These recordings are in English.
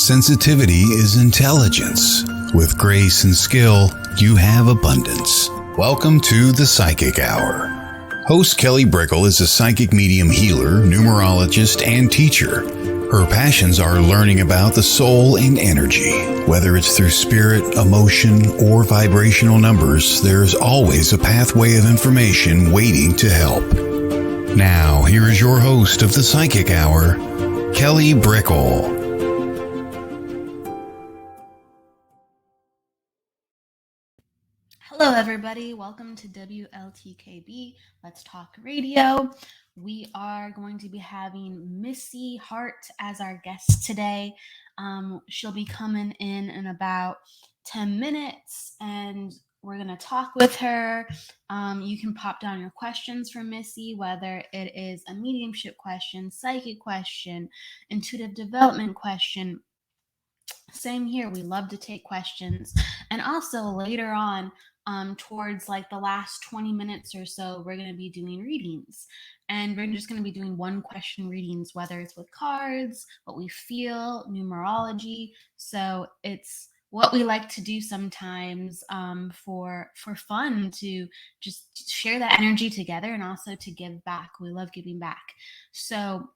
Sensitivity is intelligence. With grace and skill, you have abundance. Welcome to the Psychic Hour. Host Kelly Brickle is a psychic medium healer, numerologist, and teacher. Her passions are learning about the soul and energy. Whether it's through spirit, emotion, or vibrational numbers, there's always a pathway of information waiting to help. Now, here is your host of the Psychic Hour, Kelly Brickle. Hello, everybody. Welcome to WLTKB, Let's Talk Radio. We are going to be having Missy Hart as our guest today. She'll be coming in about 10 minutes, and we're going to talk with her. You can pop down your questions for Missy, whether it is a mediumship question, psychic question, intuitive development question. Same here. We love to take questions. And also later on, towards like the last 20 minutes or so, we're going to be doing readings. And we're just going to be doing one question readings, whether it's with cards, what we feel, numerology. So it's what we like to do sometimes for fun, to just share that energy together and also to give back. We love giving back. So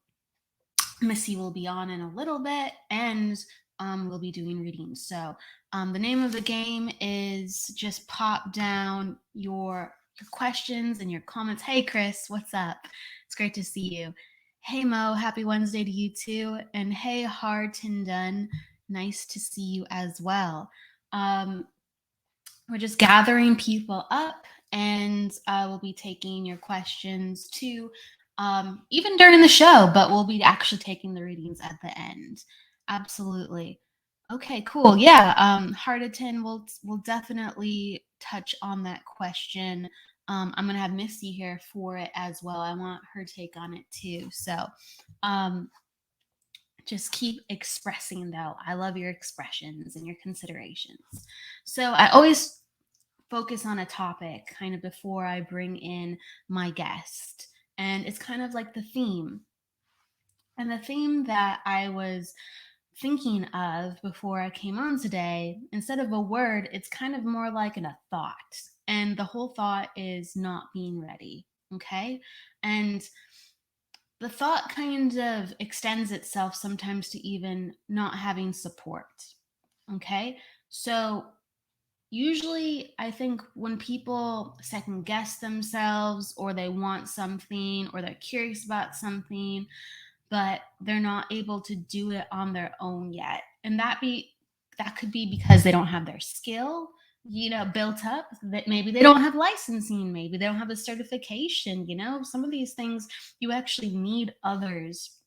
Missy will be on in a little bit, and we'll be doing readings. So the name of the game is just pop down your questions and your comments. Hey, Chris, what's up? It's great to see you. Hey, Mo, happy Wednesday to you too. And hey, Hartendon, nice to see you as well. We're just gathering people up, and we'll be taking your questions too, even during the show, but we'll be actually taking the readings at the end. Absolutely. Okay, cool. Yeah, Harditon, we'll definitely touch on that question. I'm gonna have Missy here for it as well. I want her take on it too. So just keep expressing, though. I love your expressions and your considerations. So I always focus on a topic kind of before I bring in my guest. And it's kind of like the theme. And the theme that I was thinking of before I came on today, instead of a word, it's kind of more like a thought. And the whole thought is not being ready. Okay. And the thought kind of extends itself sometimes to even not having support. Okay. So usually, I think when people second guess themselves, or they want something, or they're curious about something, but they're not able to do it on their own yet. And that could be because they don't have their skill, built up, that maybe they don't have licensing, maybe they don't have a certification, some of these things you actually need others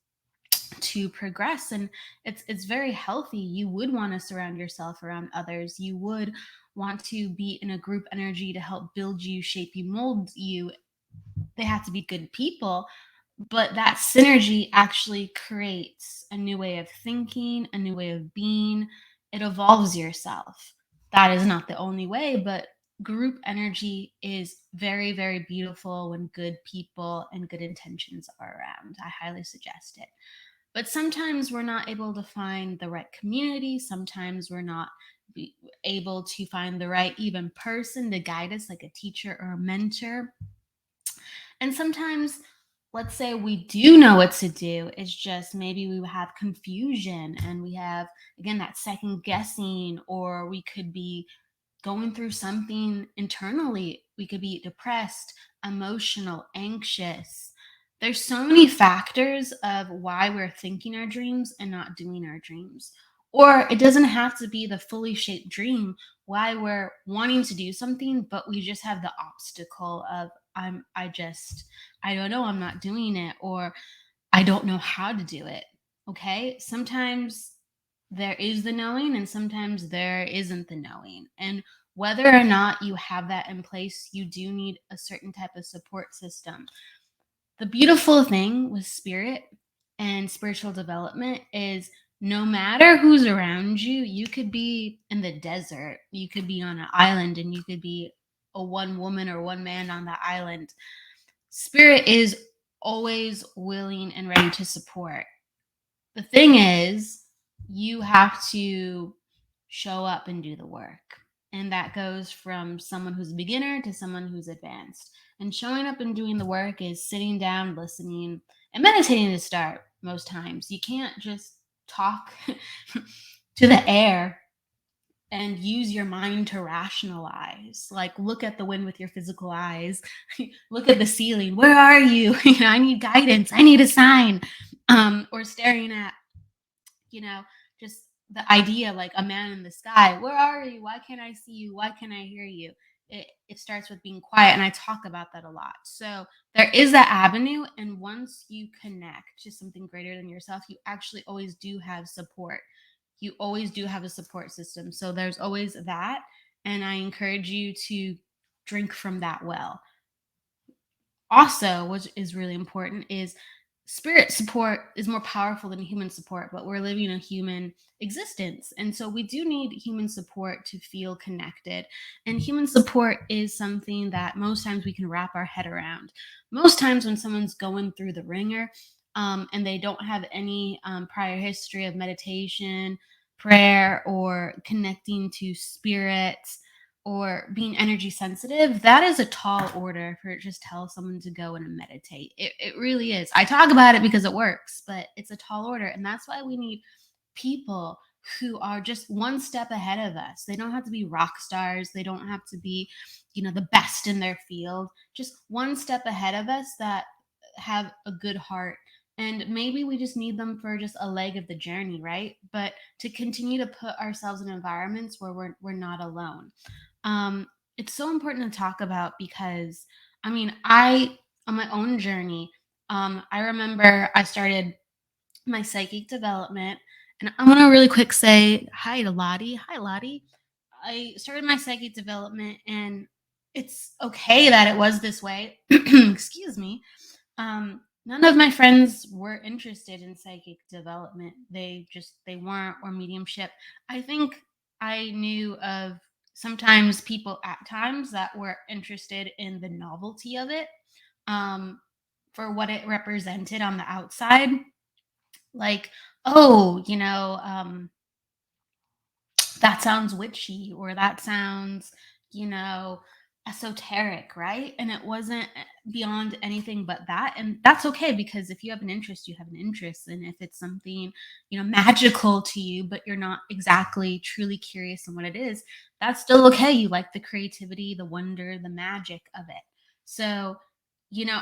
to progress. And it's very healthy. You would want to surround yourself around others. You would want to be in a group energy to help build you, shape you, mold you. They have to be good people, but that synergy actually creates a new way of thinking, a new way of being. It evolves yourself. That is not the only way, but group energy is very, very beautiful when good people and good intentions are around. I highly suggest it. But sometimes we're not able to find the right community. Sometimes we're not able to find the right even person to guide us, like a teacher or a mentor. And sometimes, let's say we do know what to do, it's just maybe we have confusion, and we have, again, that second guessing, or we could be going through something internally. We could be depressed, emotional, anxious. There's so many factors of why we're thinking our dreams and not doing our dreams. Or it doesn't have to be the fully shaped dream, why we're wanting to do something, but we just have the obstacle of I don't know, I'm not doing it, or I don't know how to do it. Okay? Sometimes there is the knowing, and sometimes there isn't the knowing. And whether or not you have that in place, you do need a certain type of support system. The beautiful thing with spirit and spiritual development is, no matter who's around you, you could be in the desert, you could be on an island, and you could be a one woman or one man on the island. Spirit is always willing and ready to support. The thing is, you have to show up and do the work. And that goes from someone who's a beginner to someone who's advanced. And showing up and doing the work is sitting down, listening, and meditating to start most times. You can't just talk to the air and use your mind to rationalize. Like, look at the wind with your physical eyes. Look at the ceiling. Where are you? I need guidance. I need a sign. Or staring at, you know, just the idea like a man in the sky. Where are you? Why can't I see you? Why can't I hear you? It starts with being quiet. And I talk about that a lot. So there is that avenue. And once you connect to something greater than yourself, you actually always do have support. You always do have a support system. So there's always that. And I encourage you to drink from that well. Also, which is really important, is spirit support is more powerful than human support, but we're living a human existence. And so we do need human support to feel connected. And human support is something that most times we can wrap our head around. Most times when someone's going through the ringer, and they don't have any prior history of meditation, prayer, or connecting to spirit, or being energy sensitive, that is a tall order for just tell someone to go and meditate. It really is. I talk about it because it works, but it's a tall order. And that's why we need people who are just one step ahead of us. They don't have to be rock stars. They don't have to be, the best in their field. Just one step ahead of us that have a good heart. And maybe we just need them for just a leg of the journey, right? But to continue to put ourselves in environments where we're not alone. um, it's so important to talk about because I on my own journey, I remember I started my psychic development, and I want to really quick say hi to Lottie. Hi, Lottie. I started my psychic development, and it's okay that it was this way. Excuse me. None of my friends were interested in psychic development. They weren't, or mediumship. I think I knew of sometimes people at times that were interested in the novelty of it, um, for what it represented on the outside. Like, oh, that sounds witchy, or that sounds, you know, esoteric, right? And it wasn't beyond anything but that. And that's okay, because if you have an interest, you have an interest. And if it's something, magical to you, but you're not exactly truly curious on what it is, that's still okay. You like the creativity, the wonder, the magic of it. So,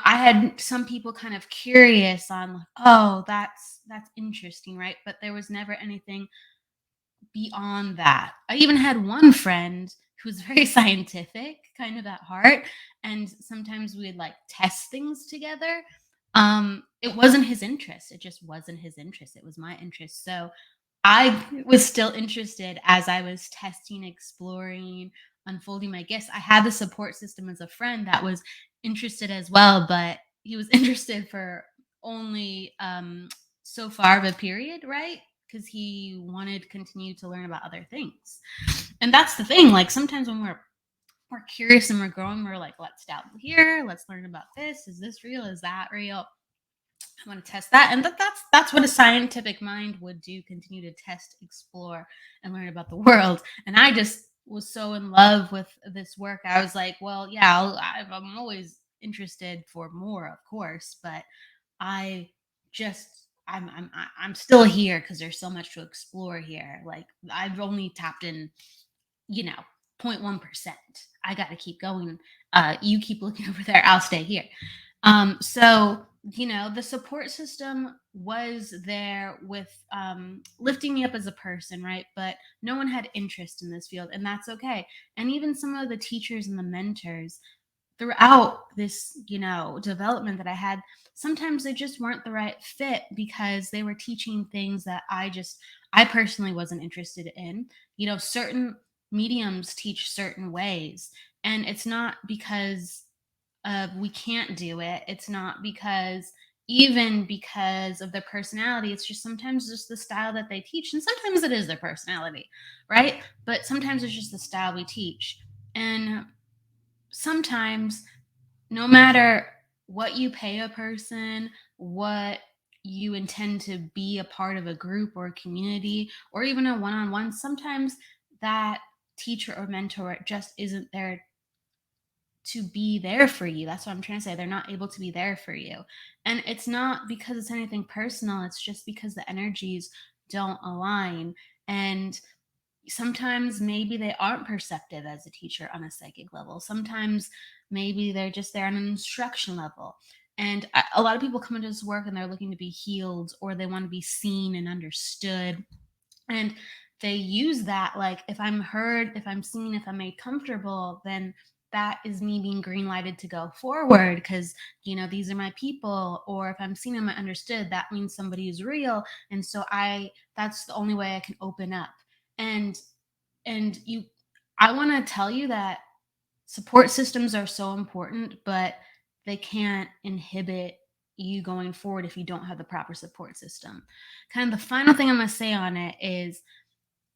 I had some people kind of curious on like, oh, that's interesting, right? But there was never anything beyond that. I even had one friend who's very scientific, kind of at heart, and sometimes we'd like test things together. It wasn't his interest. It just wasn't his interest. It was my interest. So I was still interested as I was testing, exploring, unfolding my gifts. I had the support system as a friend that was interested as well, but he was interested for only so far of a period, right? Because he wanted to continue to learn about other things. And that's the thing. Like sometimes when we're curious and we're growing, we're like, let's down here, let's learn about this. Is this real? Is that real? I want to test that. And that's what a scientific mind would do, continue to test, explore, and learn about the world. And I just was so in love with this work. I was like, well, yeah, I'm always interested for more, of course, but I just I'm still here because there's so much to explore here. Like I've only tapped in, you know, 0.1%. I got to keep going. You keep looking over there. I'll stay here. So, the support system was there with lifting me up as a person, right? But no one had interest in this field, and that's okay. And even some of the teachers and the mentors throughout this, development that I had, sometimes they just weren't the right fit because they were teaching things that I personally wasn't interested in. Certain mediums teach certain ways, and it's not because we can't do it. It's not because even because of their personality. It's just sometimes just the style that they teach, and sometimes it is their personality, right? But sometimes it's just the style we teach. And sometimes, no matter what you pay a person, what you intend to be a part of a group or a community or even a one-on-one, sometimes that teacher or mentor just isn't there to be there for you. That's what I'm trying to say. They're not able to be there for you. And it's not because it's anything personal, it's just because the energies don't align. And sometimes maybe they aren't perceptive as a teacher on a psychic level. Sometimes maybe they're just there on an instruction level. And a lot of people come into this work and they're looking to be healed or they want to be seen and understood. And they use that, like, if I'm heard, if I'm seen, if I'm made comfortable, then that is me being green lighted to go forward because these are my people. Or if I'm seen and I'm understood, that means somebody is real. And so that's the only way I can open up. And you I want to tell you that support systems are so important, but they can't inhibit you going forward if you don't have the proper support system. Kind of the final thing I'm going to say on it is,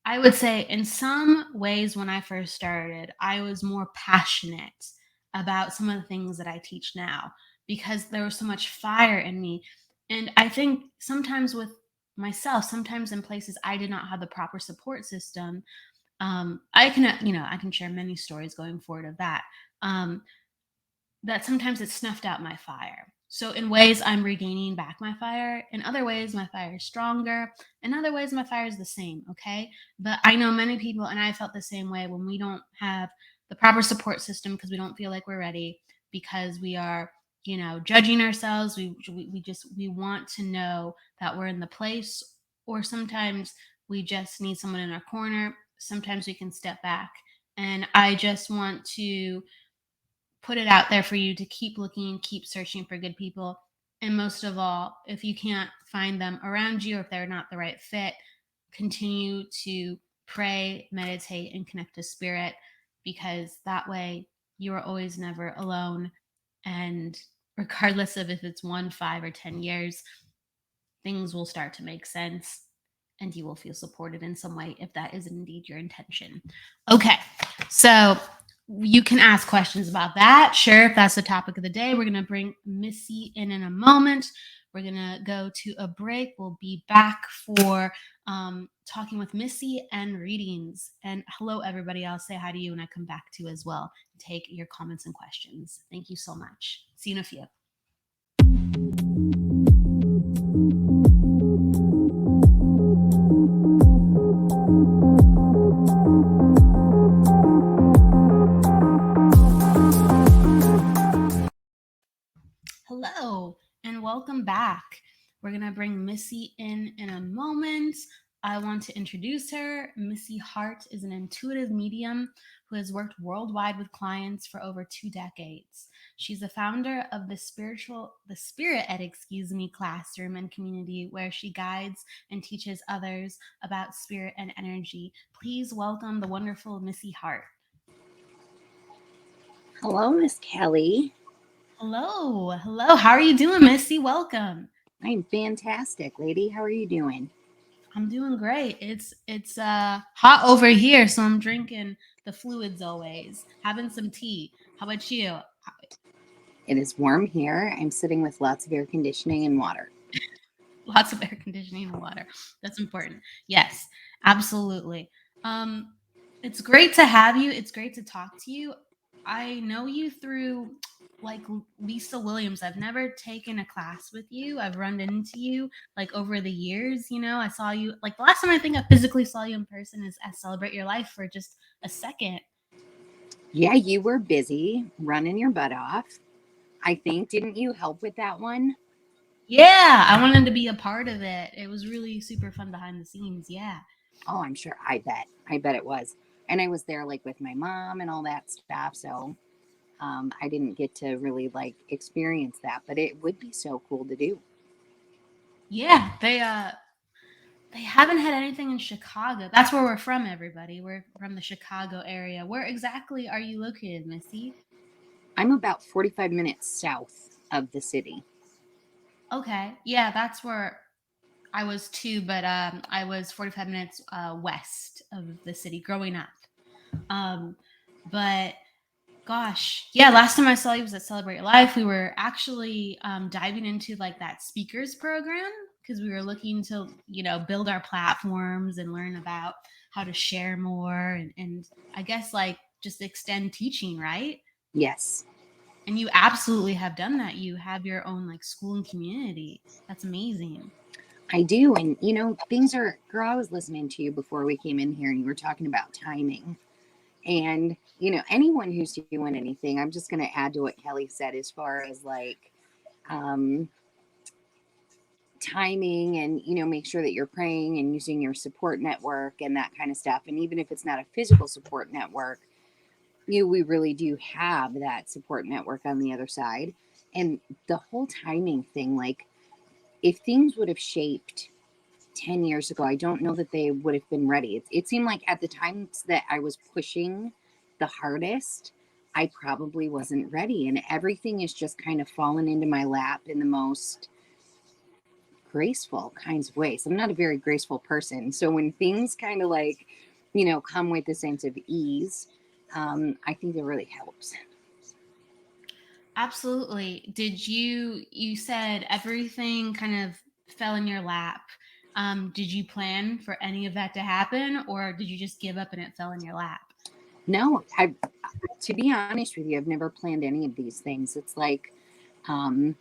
I would say in some ways when I first started, I was more passionate about some of the things that I teach now because there was so much fire in me. And I think sometimes with myself, sometimes in places I did not have the proper support system. I can share many stories going forward of that. Um, that sometimes it snuffed out my fire. So in ways I'm regaining back my fire. In other ways my fire is stronger. In other ways my fire is the same, okay? But I know many people, and I felt the same way, when we don't have the proper support system because we don't feel like we're ready, because we are judging ourselves. We want to know that we're in the place, or sometimes we just need someone in our corner. Sometimes we can step back. And I just want to put it out there for you to keep looking, keep searching for good people. And most of all, if you can't find them around you, or if they're not the right fit, continue to pray, meditate, and connect to spirit, because that way you are always never alone. And regardless of if it's 1, 5, or 10 years, things will start to make sense and you will feel supported in some way if that is indeed your intention. Okay, so you can ask questions about that. Sure, if that's the topic of the day. We're going to bring Missy in a moment. We're going to go to a break. We'll be back for talking with Missy and readings. And hello, everybody. I'll say hi to you when I come back to you as well. Take your comments and questions. Thank you so much. See you in a few. Hello, and welcome back. We're going to bring Missy in a moment. I want to introduce her. Missy Hart is an intuitive medium who has worked worldwide with clients for over 2 decades. She's the founder of the Spirit Ed, classroom and community where she guides and teaches others about spirit and energy. Please welcome the wonderful Missy Hart. Hello, Miss Kelly. Hello. Hello. How are you doing, Missy? Welcome. I'm fantastic, lady. How are you doing? I'm doing great. It's hot over here, so I'm drinking the fluids always. Having some tea. How about you? It is warm here. I'm sitting with lots of air conditioning and water. Lots of air conditioning and water. That's important. Yes, absolutely. Um, it's great to have you. It's great to talk to you. I know you through like Lisa Williams. I've never taken a class with you. I've run into you like over the years. I saw you like the last time I think I physically saw you in person is at Celebrate Your Life for just a second. Yeah, you were busy running your butt off. I think, didn't you help with that one? Yeah, I wanted to be a part of it. It was really super fun behind the scenes. Yeah. Oh, I'm sure. I bet. I bet it was. And I was there like with my mom and all that stuff. So I didn't get to really like experience that, but it would be so cool to do. Yeah, they haven't had anything in Chicago. That's where we're from, everybody. We're from the Chicago area. Where exactly are you located, Missy? I'm about 45 minutes south of the city. Okay. Yeah, that's where I was too, but I was 45 minutes west of the city growing up. Um, but Gosh, yeah. Last time I saw you was at Celebrate Your Life. We were actually diving into like that speakers program because we were looking to, build our platforms and learn about how to share more and I guess like just extend teaching, right? Yes, And you absolutely have done that. You have your own like school and community. That's amazing. I do. And, things are, girl, I was listening to you before we came in here and you were talking about timing. And, anyone who's doing anything, I'm just going to add to what Kelly said as far as like um, timing and, make sure that you're praying and using your support network and that kind of stuff. And even if it's not a physical support network, we really do have that support network on the other side. And the whole timing thing, like if things would have shaped 10 years ago, I don't know that they would have been ready. It seemed like at the times that I was pushing the hardest, I probably wasn't ready. And everything is just kind of fallen into my lap in the most graceful kinds of ways. I'm not a very graceful person. So when things kind of like, come with a sense of ease, I think it really helps. Absolutely. You said everything kind of fell in your lap. Did you plan for any of that to happen or did you just give up and it fell in your lap? No, to be honest with you, I've never planned any of these things. It's like, um,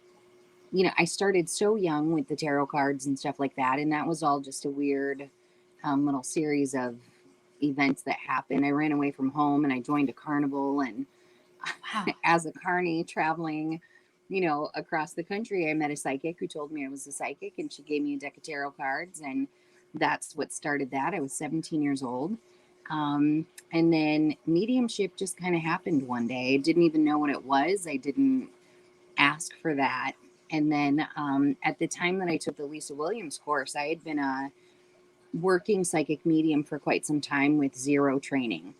I started so young with the tarot cards and stuff like that. And that was all just a weird little series of events that happened. I ran away from home and I joined a carnival. And Wow. as a carny traveling, across the country, I met a psychic who told me I was a psychic and she gave me a deck of tarot cards. And that's what started that. I was 17 years old. And then mediumship just kind of happened one day. I didn't even know what it was. I didn't ask for that. And then at the time that I took the Lisa Williams course, I had been a working psychic medium for quite some time with zero training.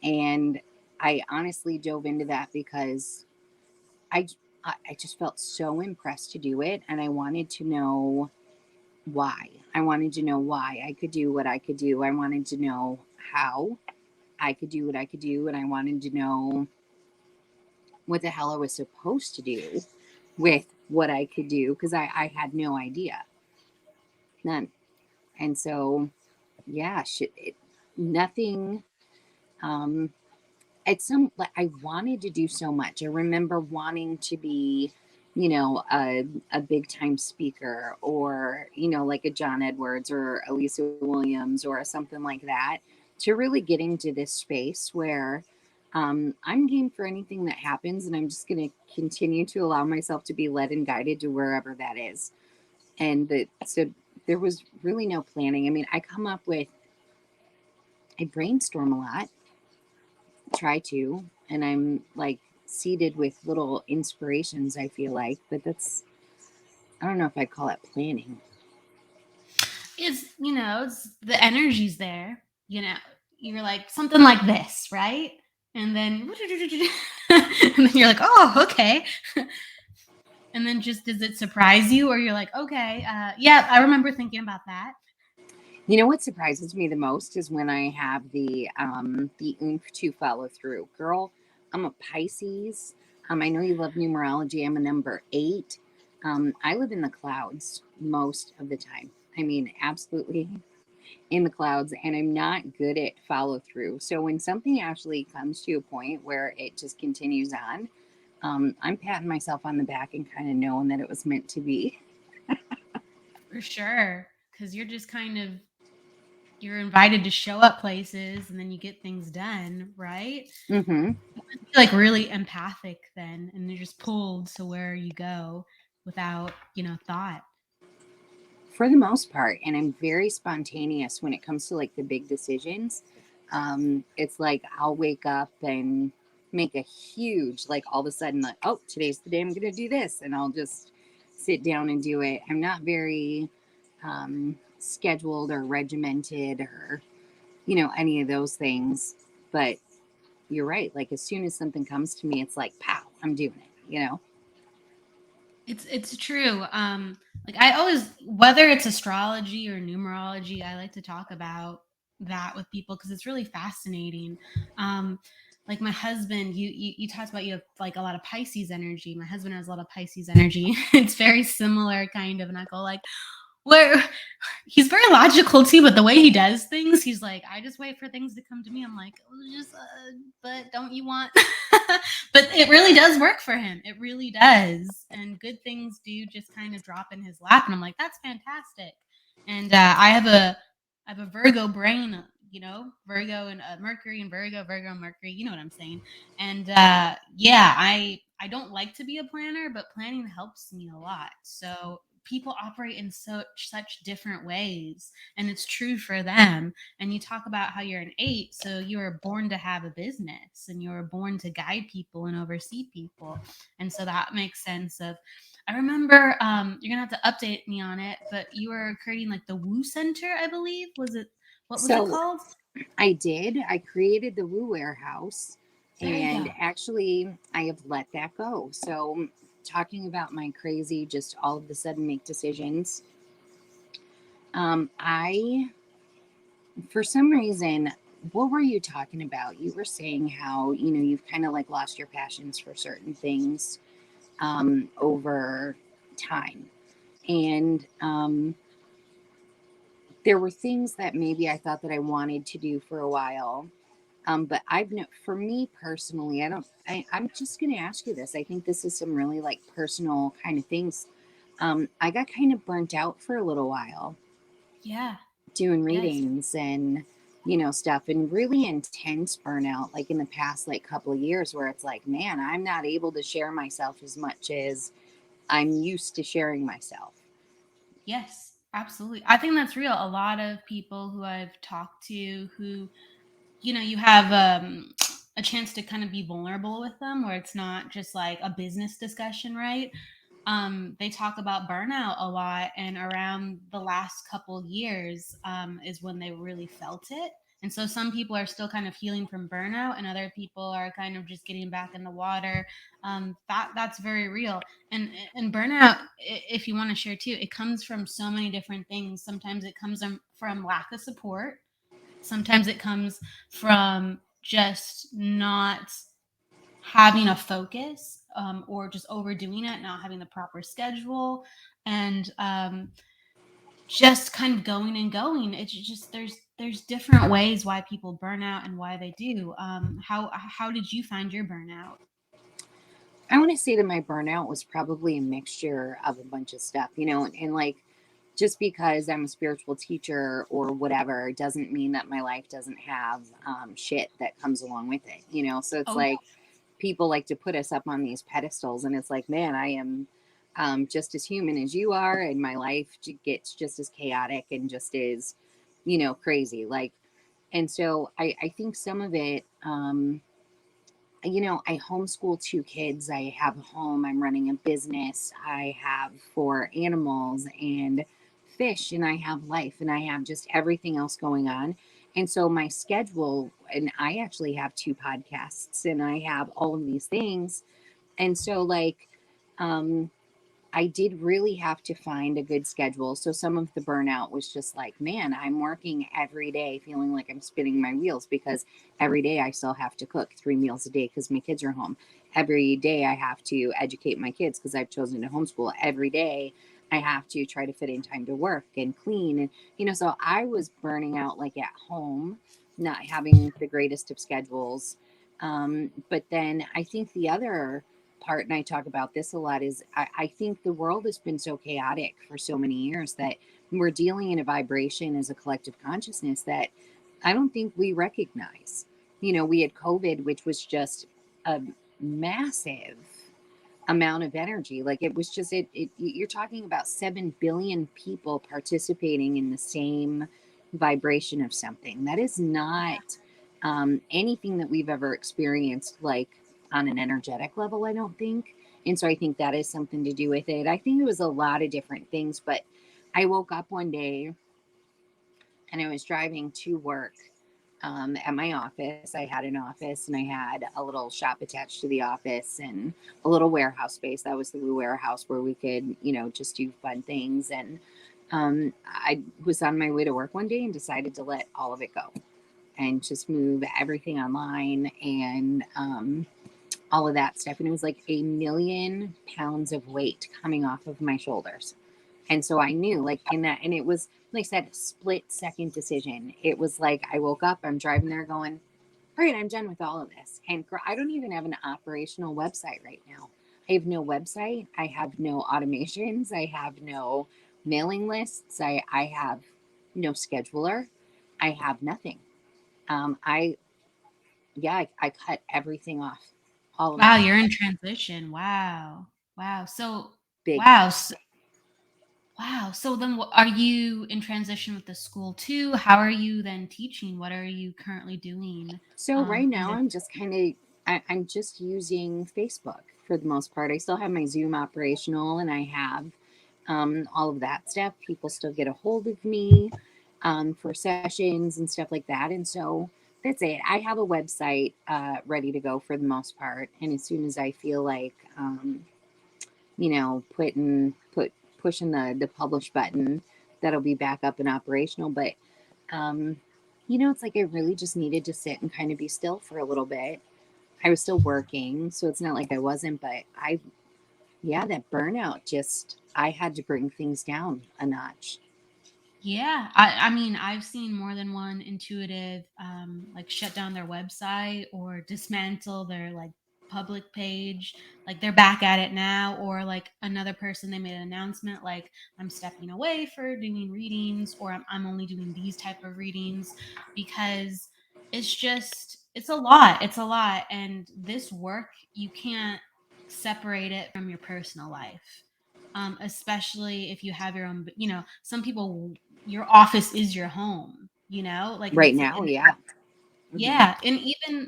And I honestly dove into that because I, I just felt so impressed to do it. And I wanted to know why. I wanted to know why I could do what I could do. I wanted to know how I could do what I could do. And I wanted to know what the hell I was supposed to do with what I could do because I had no idea. None. And so, yeah, nothing. Um, it's like I wanted to do so much. I remember wanting to be, a big time speaker or, like a John Edwards or a Lisa Williams or something like that to really getting to this space where I'm game for anything that happens. And I'm just going to continue to allow myself to be led and guided to wherever that is. So there was really no planning. I mean, I brainstorm a lot, try to, and I'm like seeded with little inspirations, I feel like, but I don't know if I'd call it planning. It's the energy's there, you're like something like this, right? And then and then you're like, oh, okay. And then just does it surprise you or you're like, okay, yeah, I remember thinking about that. You know what surprises me the most is when I have the oomph to follow through. Girl, I'm a Pisces. I know you love numerology. I'm a number 8. I live in the clouds most of the time. I mean, absolutely in the clouds, and I'm not good at follow through. So when something actually comes to a point where it just continues on, I'm patting myself on the back and kind of knowing that it was meant to be. For sure. Because you're just kind of you're invited to show up places and then you get things done, right? Mm-hmm. You must be like really empathic then and you're just pulled to where you go without, thought. For the most part, and I'm very spontaneous when it comes to like the big decisions. It's like I'll wake up and make a huge, like all of a sudden, like, oh, today's the day I'm gonna do this, and I'll just sit down and do it. I'm not very scheduled or regimented or any of those things, but you're right. Like as soon as something comes to me, it's like pow, I'm doing it. It's true. Like I always, whether it's astrology or numerology, I like to talk about that with people because it's really fascinating. Um, like my husband, you talked about you have like a lot of Pisces energy. My husband has a lot of Pisces energy. It's very similar kind of, and I go like, where he's very logical too, but the way he does things, he's like, I just wait for things to come to me. I'm like, oh, just, but don't you want? But it really does work for him. It really does, and good things do just kind of drop in his lap, and I'm like, that's fantastic. And I have a Virgo brain, Virgo and Mercury and Virgo and Mercury. You know what I'm saying? And yeah, I don't like to be a planner, but planning helps me a lot. So people operate in such different ways, and it's true for them. And you talk about how you're an 8, so you were born to have a business, and you were born to guide people and oversee people, and so that makes sense. Of I remember, you're gonna have to update me on it, but you were creating like the Woo Center, I believe. What was it So called? I did. I created the Woo Warehouse, There you and go. actually, I have let that go. So, talking about my crazy, just all of a sudden make decisions. I, for some reason, what were you talking about? You were saying how, you've kind of like lost your passions for certain things over time. And there were things that maybe I thought that I wanted to do for a while. But for me personally, I'm just going to ask you this. I think this is some really like personal kind of things. I got kind of burnt out for a little while Yeah. doing Yes. readings and, stuff, and really intense burnout, like in the past, like couple of years, where it's like, man, I'm not able to share myself as much as I'm used to sharing myself. Yes. Absolutely. I think that's real. A lot of people who I've talked to who, you have a chance to kind of be vulnerable with them, where it's not just like a business discussion, right? They talk about burnout a lot, and around the last couple years is when they really felt it. And so some people are still kind of healing from burnout, and other people are kind of just getting back in the water. That's very real. And burnout, if you want to share too, it comes from so many different things. Sometimes it comes from lack of support. Sometimes it comes from just not having a focus, or just overdoing it, not having the proper schedule, and just kind of going and going. It's just there's different ways why people burn out and why they do. How did you find your burnout? I want to say that my burnout was probably a mixture of a bunch of stuff, and like, just because I'm a spiritual teacher or whatever doesn't mean that my life doesn't have shit that comes along with it. So it's Oh yeah. like people like to put us up on these pedestals, and it's like, man, I am just as human as you are, and my life gets just as chaotic and just as, crazy. Like, and so I think some of it, I homeschool 2 kids. I have a home. I'm running a business. I have 4 animals and fish, and I have life, and I have just everything else going on. And so my schedule, and I actually have 2 podcasts, and I have all of these things. And so, like, um, I did really have to find a good schedule. So some of the burnout was just like, man, I'm working every day feeling like I'm spinning my wheels, because every day I still have to cook 3 meals a day because my kids are home. Every day I have to educate my kids because I've chosen to homeschool. Every day I have to try to fit in time to work and clean. And, so I was burning out like at home, not having the greatest of schedules. But then I think the other part, and I talk about this a lot, is I think the world has been so chaotic for so many years that we're dealing in a vibration as a collective consciousness that I don't think we recognize. We had COVID, which was just a massive amount of energy. Like, it was just you're talking about 7 billion people participating in the same vibration of something. That is not anything that we've ever experienced, like on an energetic level, I don't think. And so I think that is something to do with it. I think it was a lot of different things, but I woke up one day and I was driving to work at my office. I had an office, and I had a little shop attached to the office and a little warehouse space. That was the warehouse where we could, just do fun things. And I was on my way to work one day and decided to let all of it go. and just move everything online and all of that stuff. And it was like 1,000,000 pounds of weight coming off of my shoulders. And so I knew, like, in that, and it was, like I said, a split-second decision. It was like I woke up, I'm driving there going, all right, I'm done with all of this. And I don't even have an operational website right now. I have no website. I have no automations. I have no mailing lists. I have no scheduler. I have nothing. I, yeah, I cut everything off. All of Wow, it. you're in transition. Wow. Wow. So, Big. wow. So, wow. So then are you in transition with the school too? How are you then teaching? What are you currently doing? So right In now the I'm just kind of, I'm just using Facebook for the most part. I still have my Zoom operational and I have all of that stuff. People still get a hold of me for sessions and stuff like that. And so that's it. I have a website ready to go for the most part. And as soon as I feel like, pushing the publish button, that'll be back up and operational. But, um, it's like I really just needed to sit and kind of be still for a little bit. I was still working, so it's not like I wasn't, but yeah, that burnout just, I had to bring things down a notch. Yeah, I mean, I've seen more than one intuitive like shut down their website or dismantle their like public page. Like they're back at it now, or like another person they made an announcement like I'm stepping away for doing readings, or I'm only doing these type of readings because it's a lot. It's a lot, and this work you can't separate it from your personal life. Especially if you have your own, some people, your office is your home, like Right it's now, yeah. Hmm. yeah. And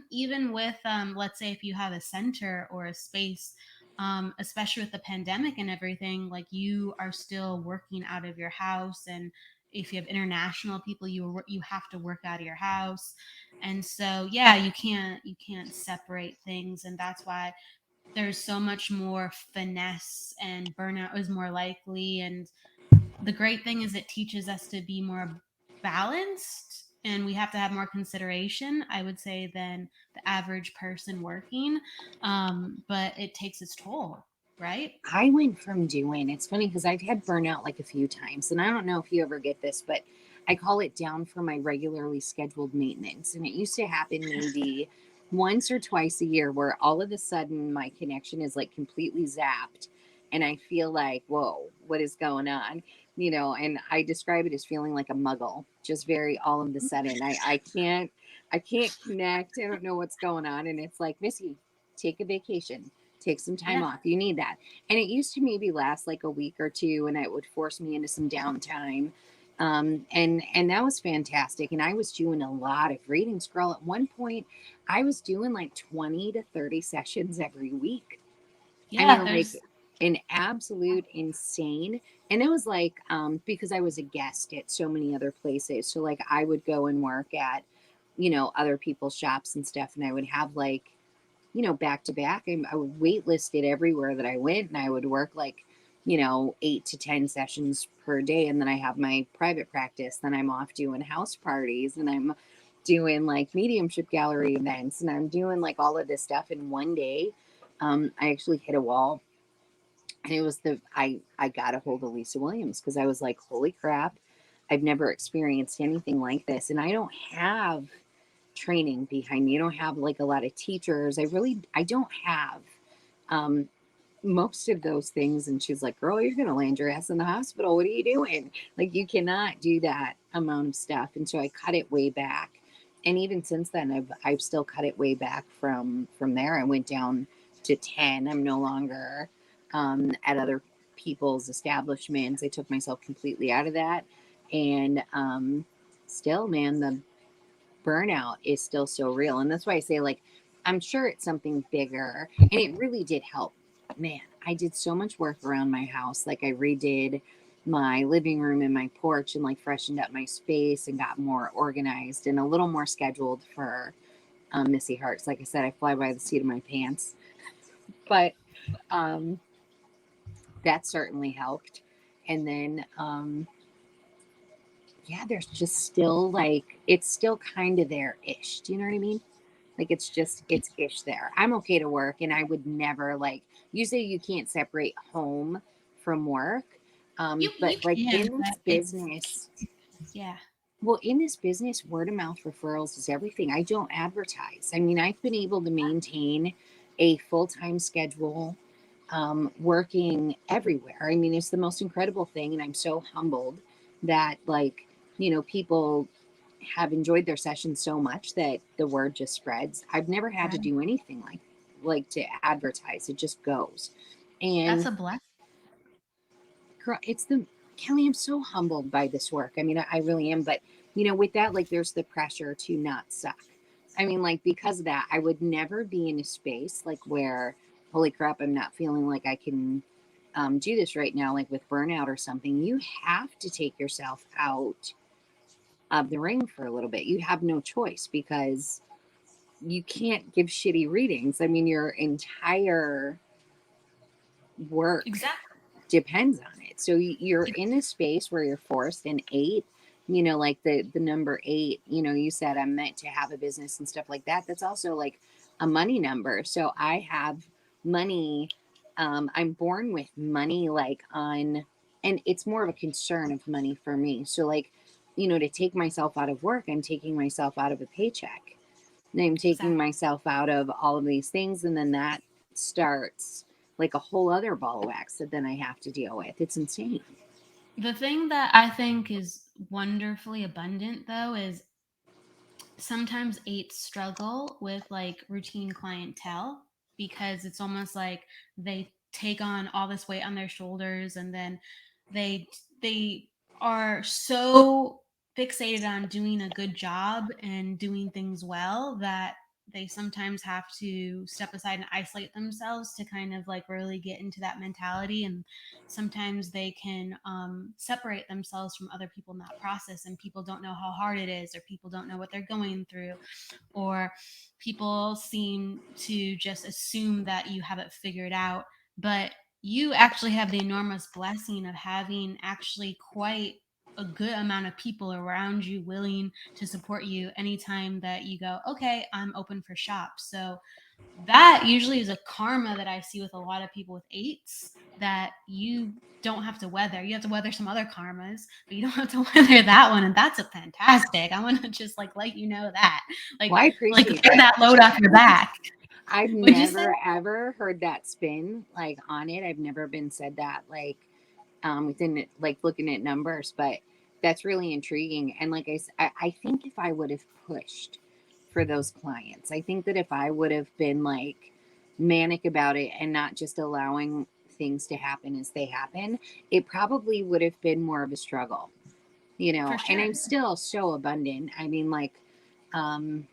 even with let's say if you have a center or a space, especially with the pandemic and everything, like you are still working out of your house, and if you have international people, you have to work out of your house. And so yeah, you can't separate things, and that's why there's so much more finesse, and burnout is more likely. And the great thing is it teaches us to be more balanced, and we have to have more consideration, I would say, than the average person working. But it takes its toll, right? I went from doing, it's funny because I've had burnout like a few times, and I don't know if you ever get this, but I call it down for my regularly scheduled maintenance. And it used to happen maybe once or twice a year where all of a sudden my connection is like completely zapped. And I feel like, whoa, what is going on? And I describe it as feeling like a muggle, just very all of a sudden. I can't connect. I don't know what's going on. And it's like, Missy, take a vacation, take some time Yeah. off. You need that. And it used to maybe last like a week or two, and it would force me into some downtime. And that was fantastic. And I was doing a lot of readings, girl. At one point, I was doing like 20 to 30 sessions every week. I Yeah, mean, like there's an absolute insane. And it was like, because I was a guest at so many other places. So like I would go and work at, other people's shops and stuff. And I would have like, back to back. I would wait it everywhere that I went, and I would work like, 8 to 10 sessions per day. And then I have my private practice. Then I'm off doing house parties, and I'm doing like mediumship gallery events, and I'm doing like all of this stuff in one day. I actually hit a wall, and it was I got a hold of Lisa Williams because I was like, holy crap, I've never experienced anything like this, and I don't have training behind me. I don't have like a lot of teachers. I don't have um, most of those things. And she's like, girl, you're going to land your ass in the hospital. What are you doing? Like, you cannot do that amount of stuff. And so I cut it way back. And even since then, I've still cut it way back from there. I went down to 10. I'm no longer at other people's establishments. I took myself completely out of that. And still, man, the burnout is still so real. And that's why I say, like, I'm sure it's something bigger. And it really did help. Man, I did so much work around my house. Like, I redid my living room and my porch, and like freshened up my space and got more organized and a little more scheduled for Missy Hart's. Like I said, I fly by the seat of my pants. But um, that certainly helped. And then yeah, there's just still like, it's still kind of there ish. Do you know what I mean? Like it's ish there. I'm okay to work, and I would never like, you say you can't separate home from work. You But like can, in this but it's business, yeah. well, in this business, word of mouth referrals is everything. I don't advertise. I mean, I've been able to maintain a full time schedule, working everywhere. I mean, it's the most incredible thing. And I'm so humbled that, like, people have enjoyed their sessions so much that the word just spreads. I've never had to Right. do anything like to advertise. It just goes. That's And a blessing. it's the Kelly, I'm so humbled by this work. I mean, I really am. But with that, like, there's the pressure to not suck. I mean, like, because of that, I would never be in a space like where, holy crap, I'm not feeling like I can, do this right now, like with burnout or something. You have to take yourself out of the ring for a little bit. You have no choice because you can't give shitty readings. I mean, your entire work Exactly. depends on it. So you're in a space where you're forced. And eight, like the number eight, you said I'm meant to have a business and stuff like that. That's also like a money number. So I have money. I'm born with money, like and it's more of a concern of money for me. So like, to take myself out of work, I'm taking myself out of a paycheck. And I'm taking Exactly. myself out of all of these things. And then that starts like a whole other ball of wax that then I have to deal with. It's insane. The thing that I think is wonderfully abundant though is sometimes eights struggle with like routine clientele because it's almost like they take on all this weight on their shoulders, and then they they are so fixated on doing a good job and doing things well that they sometimes have to step aside and isolate themselves to kind of like really get into that mentality. And sometimes they can separate themselves from other people in that process, and people don't know how hard it is, or people don't know what they're going through, or people seem to just assume that you have it figured out. But you actually have the enormous blessing of having actually quite a good amount of people around you willing to support you anytime that you go, okay, I'm open for shop. So that usually is a karma that I see with a lot of people with eights that you don't have to weather. You have to weather some other karmas, but you don't have to weather that one. And that's a fantastic. I want to just like let you know that. Well, I Like appreciate get that. that load off your back. I've Would you say? never ever heard that spin like on it. I've never been said that like within it, like looking at numbers, but that's really intriguing. And like I think if I would have pushed for those clients, I think that if I would have been like manic about it and not just allowing things to happen as they happen, it probably would have been more of a struggle, For and sure. I'm still so abundant. I mean, like, um,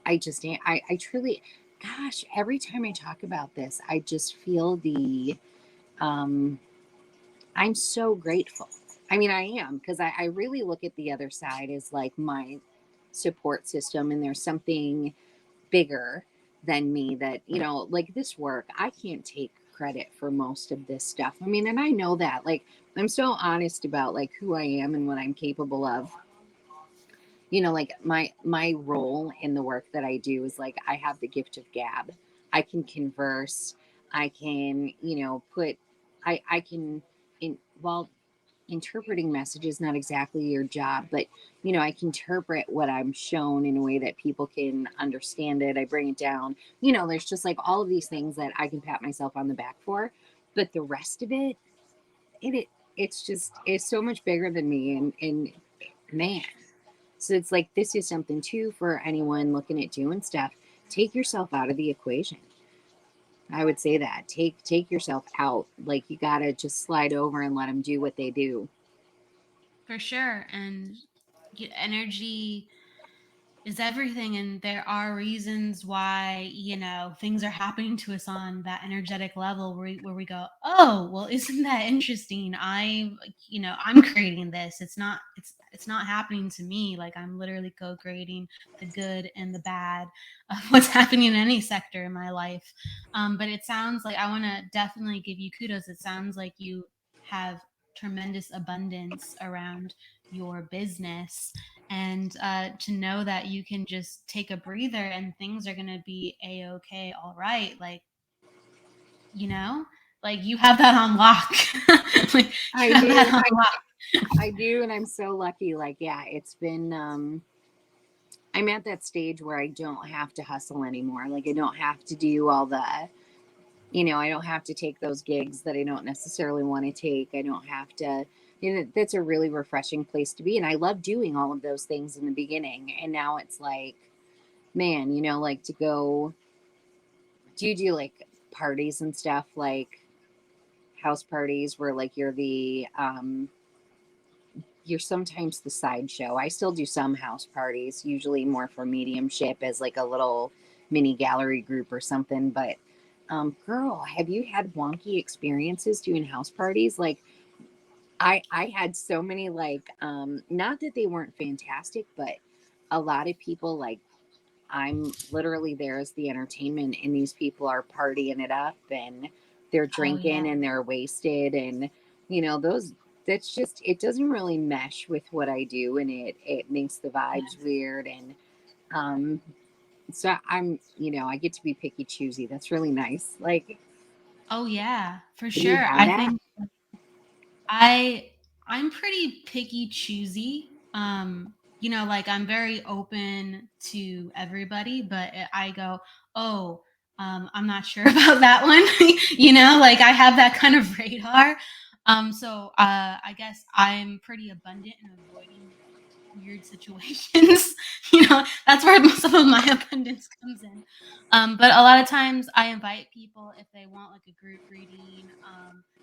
I just, I truly, gosh, every time I talk about this, I just feel um, I'm so grateful. I mean, I am, because I really look at the other side as like my support system, and there's something bigger than me that, like this work, I can't take credit for most of this stuff. I mean, and I know that, like, I'm so honest about like who I am and what I'm capable of. Like my role in the work that I do is like I have the gift of gab. I can converse. I can, put I can in well interpreting messages not exactly your job, but I can interpret what I'm shown in a way that people can understand it. I bring it down. There's just like all of these things that I can pat myself on the back for, but the rest of it's so much bigger than me. And man, so it's like this is something too for anyone looking at doing stuff. Take yourself out of the equation. I would say that take yourself out. Like you gotta just slide over and let them do what they do. For sure. And energy is everything, and there are reasons why things are happening to us on that energetic level where we go, oh well, isn't that interesting? I'm creating this. It's not happening to me. Like I'm literally co-creating the good and the bad of what's happening in any sector in my life. But it sounds like I want to definitely give you kudos. It sounds like you have tremendous abundance around your business, and to know that you can just take a breather and things are going to be a-okay, all right. Like, you know, like you have that on lock. Like, I you have that do. on lock. I do, and I'm so lucky. Like, yeah, it's been I'm at that stage where I don't have to hustle anymore. Like, I don't have to do all the, I don't have to take those gigs that I don't necessarily want to take. I don't have to, that's a really refreshing place to be. And I love doing all of those things in the beginning. And now it's like, man, like to go, do you do like parties and stuff, like house parties where like you're sometimes the sideshow. I still do some house parties, usually more for mediumship as like a little mini gallery group or something. But girl, have you had wonky experiences doing house parties? Like I had so many, like not that they weren't fantastic, but a lot of people, like, I'm literally there as the entertainment, and these people are partying it up, and they're Oh yeah. drinking and they're wasted, and those, that's just, it doesn't really mesh with what I do, and it makes the vibes weird. And um so I get to be picky choosy. That's really nice. Like, Oh yeah, for do you sure. have I that? think I I'm pretty picky choosy. Like I'm very open to everybody, but I go, "Oh, I'm not sure about that one." Like I have that kind of radar. So I guess I'm pretty abundant in avoiding weird situations. That's where some of my abundance comes in. But a lot of times I invite people if they want like a group reading,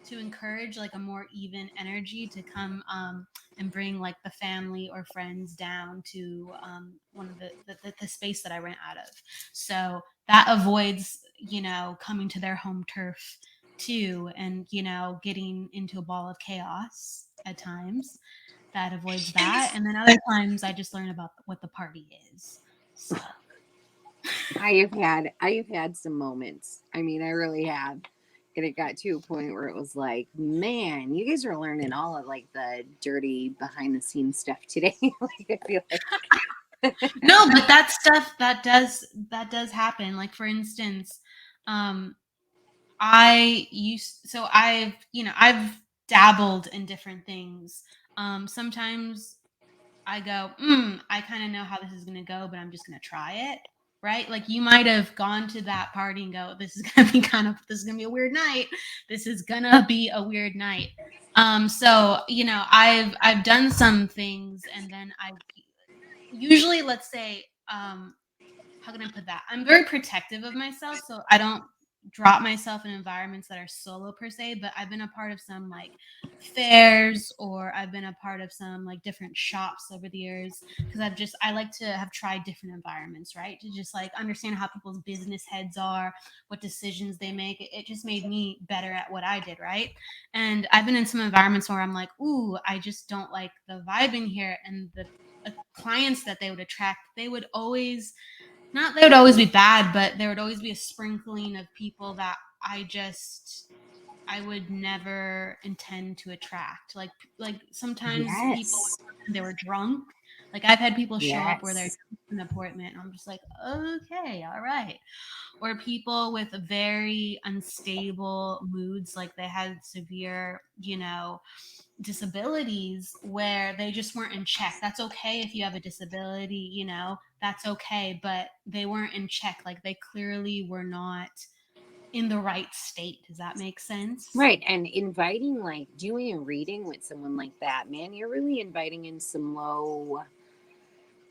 to encourage like a more even energy to come, and bring like the family or friends down to, one of the space that I rent out of. So that avoids, coming to their home turf too, and getting into a ball of chaos at times. That avoids that, and then other times I just learn about what the party is. So I have had some moments. I mean, I really have. And it got to a point where it was like, man, you guys are learning all of like the dirty behind the scenes stuff today. Like, I feel like, no, but that stuff that does happen. Like for instance, um, I've dabbled in different things. Sometimes I go, I kind of know how this is going to go, but I'm just going to try it. Right. Like you might have gone to that party and go, this is going to be a weird night. This is going to be a weird night. So I've done some things, and then I usually, let's say, how can I put that? I'm very protective of myself, so I don't drop myself in environments that are solo per se, but I've been a part of some like fairs, or I've been a part of some like different shops over the years, because I like to have tried different environments, right? To just like understand how people's business heads are, what decisions they make. It just made me better at what I did, right? And I've been in some environments where I'm like, ooh, I just don't like the vibe in here, and the clients that they would attract, they would always be bad, but there would always be a sprinkling of people that I would never intend to attract. Like sometimes people yes, would come and they were drunk. Like I've had people show up where they're yes, drunk to an appointment, and I'm just like, okay, all right. Or people with very unstable moods, like they had severe, disabilities where they just weren't in check. That's okay if you have a disability, that's okay, but they weren't in check. Like they clearly were not in the right state. Does that make sense? right. And inviting, like doing a reading with someone like that, man, you're really inviting in some low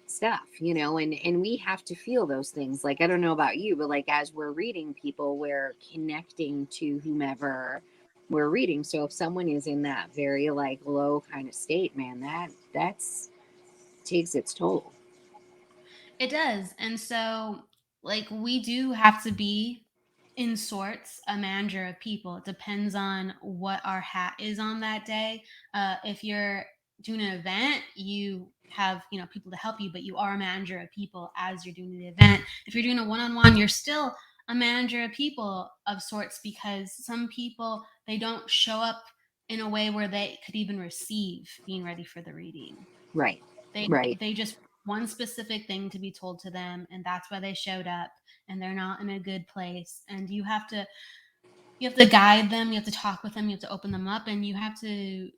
stuff, and we have to feel those things. Like, I don't know about you, but like as we're reading people, we're connecting to whomever we're reading. So if someone is in that very like low kind of state, man, that's takes its toll. It does. And so, like, we do have to be, in sorts, a manager of people. It depends on what our hat is on that day. If you're doing an event, you have, people to help you, but you are a manager of people as you're doing the event. If you're doing a one-on-one, you're still a manager of people of sorts, because some people, they don't show up in a way where they could even receive being ready for the reading. Right. They Right. they just one specific thing to be told to them, and that's why they showed up, and they're not in a good place. And you have to guide them, you have to talk with them, you have to open them up, and you have to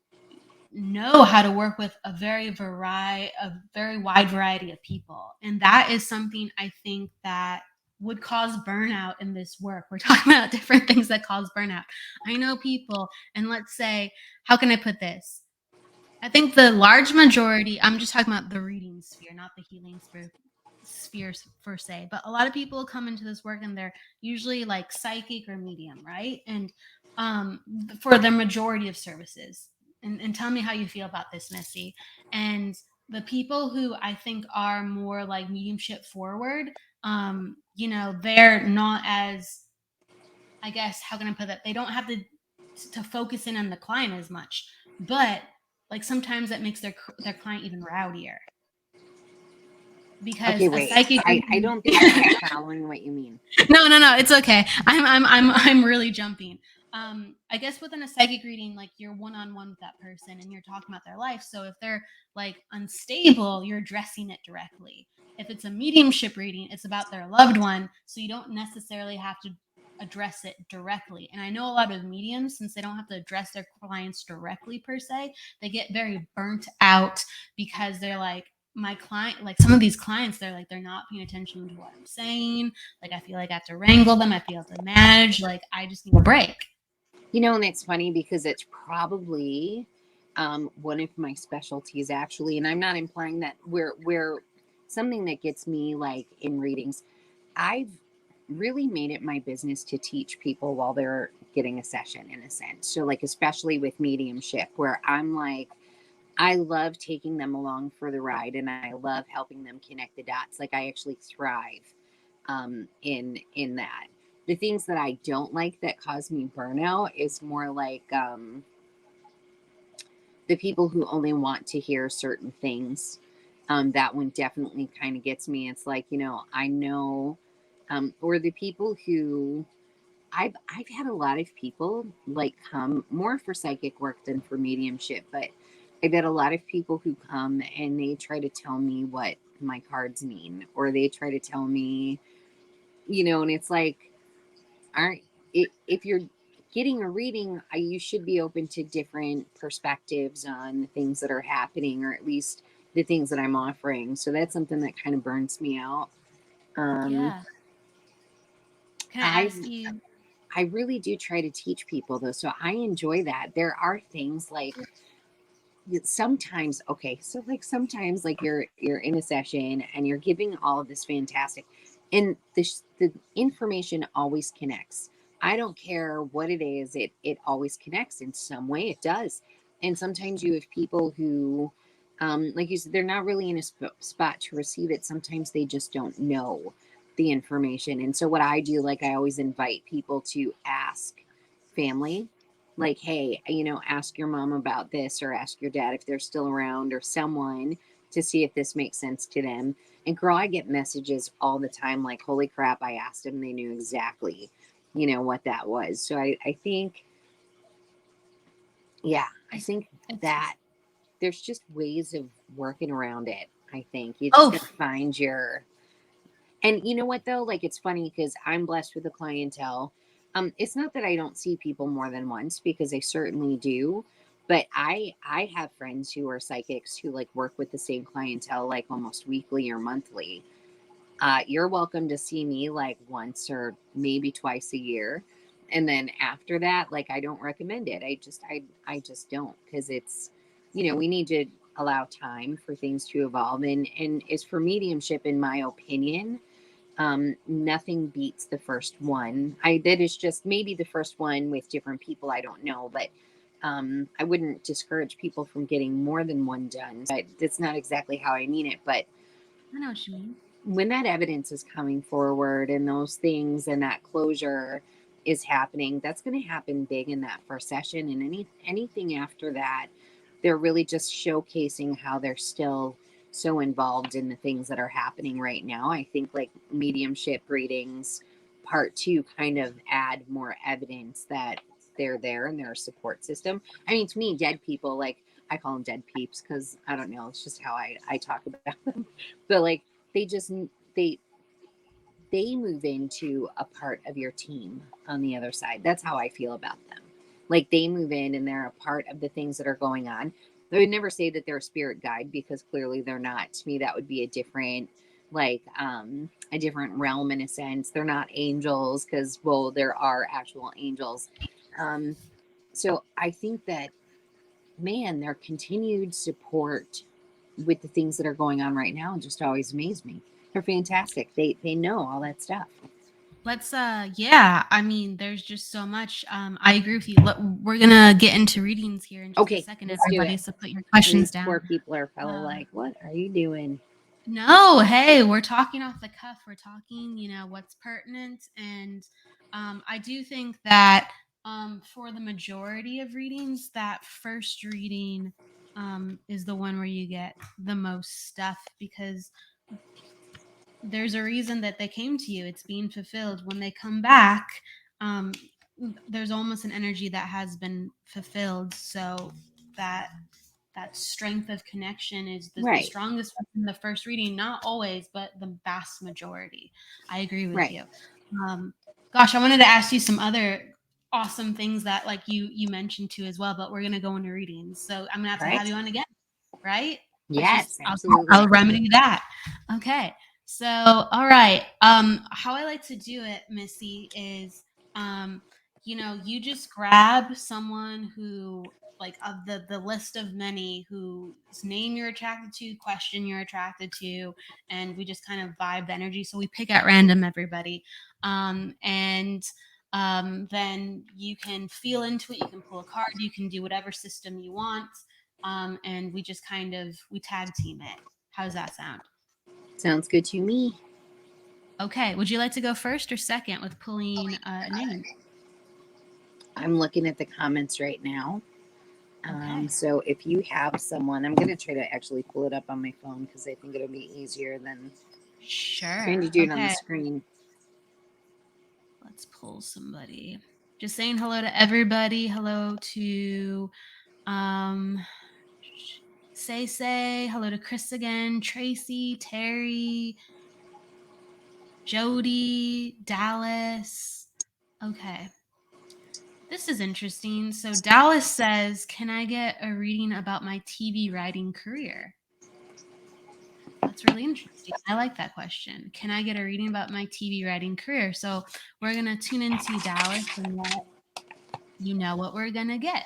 know how to work with a very wide variety of people. And that is something I think that would cause burnout in this work. We're talking about different things that cause burnout. I know people, and let's say, how can I put this? I think the large majority, I'm just talking about the reading sphere, not the healing spheres per se, but a lot of people come into this work and they're usually like psychic or medium, right? And for the majority of services. And tell me how you feel about this, Missy. And the people who I think are more like mediumship forward, they're not as, I guess, how can I put that? They don't have to focus in on the client as much, but like sometimes that makes their client even rowdier because Okay, a wait. psychic I don't think I'm following what you mean. no, it's okay. I'm really jumping. I guess within a psychic reading, like you're one on one with that person and you're talking about their life. So if they're like unstable, you're addressing it directly. If it's a mediumship reading, it's about their loved one, so you don't necessarily have to address it directly. And I know a lot of mediums, since they don't have to address their clients directly per se, they get very burnt out because they're like, my client, like some of these clients, they're like, they're not paying attention to what I'm saying. Like, I feel like I have to wrangle them. I feel to manage. Like, I just need a break. And it's funny because it's probably one of my specialties, actually. And I'm not implying that we're something that gets me like in readings. I've really made it my business to teach people while they're getting a session, in a sense. So, like, especially with mediumship, where I'm like, I love taking them along for the ride and I love helping them connect the dots. Like, I actually thrive in that. The things that I don't like that cause me burnout is more like the people who only want to hear certain things. That one definitely kind of gets me. It's like, I know, or the people who I've had a lot of people like come more for psychic work than for mediumship, but I've had a lot of people who come and they try to tell me what my cards mean, or they try to tell me, and it's like, aren't if you're getting a reading, you should be open to different perspectives on the things that are happening, or at least the things that I'm offering. So that's something that kind of burns me out. Um, Yeah. Can I I ask you? I really do try to teach people though, so I enjoy that. There are things like sometimes, okay, so like sometimes like you're in a session and you're giving all of this fantastic, and the information always connects. I don't care what it is, it always connects in some way. It does. And sometimes you have people who like you said, they're not really in a spot to receive it. Sometimes they just don't know the information. And so what I do, like, I always invite people to ask family, like, hey, ask your mom about this, or ask your dad if they're still around, or someone, to see if this makes sense to them. And girl, I get messages all the time like, holy crap, I asked them, they knew exactly, what that was. So I think, yeah, I It's, think it's that there's just ways of working around it. I think you just oh, gotta find your, and you know what though? Like, it's funny because I'm blessed with a clientele. It's not that I don't see people more than once, because I certainly do. But I have friends who are psychics who like work with the same clientele like almost weekly or monthly. You're welcome to see me like once or maybe twice a year. And then after that, like, I don't recommend it. I just don't, because it's, we need to allow time for things to evolve. And as for mediumship, in my opinion, nothing beats the first one. That is just maybe the first one with different people, I don't know, but I wouldn't discourage people from getting more than one done. But that's not exactly how I mean it. But I know what you mean. when that evidence is coming forward and those things and that closure is happening, that's going to happen big in that first session. And anything after that, they're really just showcasing how they're still so involved in the things that are happening right now. I think like mediumship readings part two kind of add more evidence that they're there and they're a support system. I mean, to me, dead people, like I call them dead peeps because I don't know, it's just how I talk about them. But like they just they they move into a part of your team on the other side. That's how I feel about them. Like they move in and they're a part of the things that are going on. I would never say that they're a spirit guide because clearly they're not. To me, that would be a different, like, a different realm in a sense. They're not angels because, well, there are actual angels. Um, so I think that, man, their continued support with the things that are going on right now just always amaze me. They're fantastic. They know all that stuff. Let's yeah, I mean, there's just so much. I agree with you. We're gonna get into readings here in just a Okay, second, let's do everybody. it. So put your questions These down. poor people are probably Uh, like, "What are you doing?" No, hey, we're talking off the cuff. We're talking, what's pertinent. And I do think that for the majority of readings, that first reading is the one where you get the most stuff because there's a reason that they came to you. It's being fulfilled. When they come back, um, there's almost an energy that has been fulfilled. So that that strength of connection is the Right, strongest in the first reading. Not always, but the vast majority. I agree with right. you. Um, Gosh, I wanted to ask you some other awesome things that like you mentioned too as well, but we're gonna go into readings. So I'm gonna have All to have right. you on again, right? Let's just Yes, I'll, absolutely. I'll remedy that. Okay. So all right. How I like to do it, Missy, is you just grab someone who like of the list of many whose name you're attracted to, question you're attracted to, and we just kind of vibe the energy. So we pick at random everybody. And then you can feel into it, you can pull a card, you can do whatever system you want. And we just kind of we tag team it. How does that sound? Sounds good to me. Okay. Would you like to go first or second with pulling a name? I'm looking at the comments right now. Okay. So if you have someone, I'm going to try to actually pull it up on my phone because I think it'll be easier than trying to Sure. do it on the Okay. screen. Let's pull somebody. Just saying hello to everybody. Hello to um say hello to Chris again, Tracy, Terry, Jody, Dallas. Okay. This is interesting. So Dallas says, "Can I get a reading about my TV writing career?" That's really interesting. I like that question. Can I get a reading about my TV writing career? So we're going to tune into Dallas and let you know what we're going to get.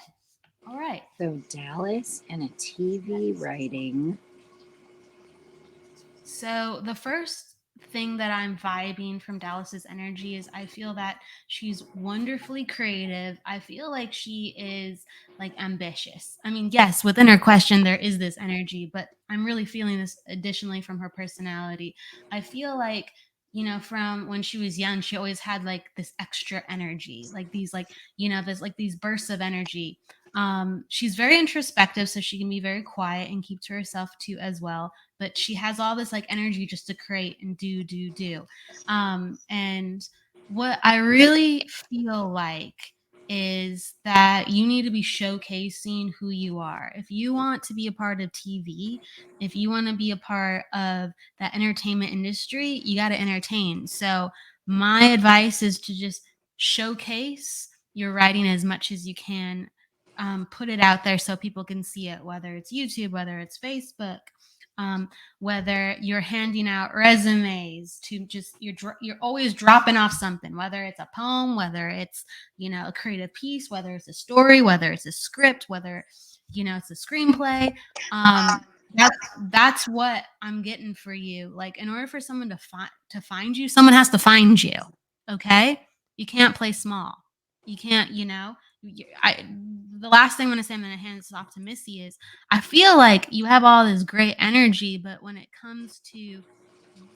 All right. So Dallas and a TV writing. So the first thing that I'm vibing from Dallas's energy is I feel that she's wonderfully creative. I feel like she is like ambitious. I mean, yes, within her question there is this energy, but I'm really feeling this additionally from her personality. I feel like from when she was young, she always had like this extra energy, like these there's like these bursts of energy. She's very introspective, so she can be very quiet and keep to herself too as well, but she has all this like energy just to create and do. And what I really feel like is that you need to be showcasing who you are. If you want to be a part of TV, if you want to be a part of that entertainment industry, you got to entertain. So my advice is to just showcase your writing as much as you can. Put it out there so people can see it, whether it's YouTube, whether it's Facebook, um, whether you're handing out resumes to just you're always dropping off something, whether it's a poem, whether it's a creative piece, whether it's a story, whether it's a script, whether it's a screenplay. That's what I'm getting for you. Like in order for someone to find you, someone has to find you. Okay, you can't play small. You can't. I the last thing I'm gonna say, I'm gonna hand this off to Missy, is I feel like you have all this great energy, but when it comes to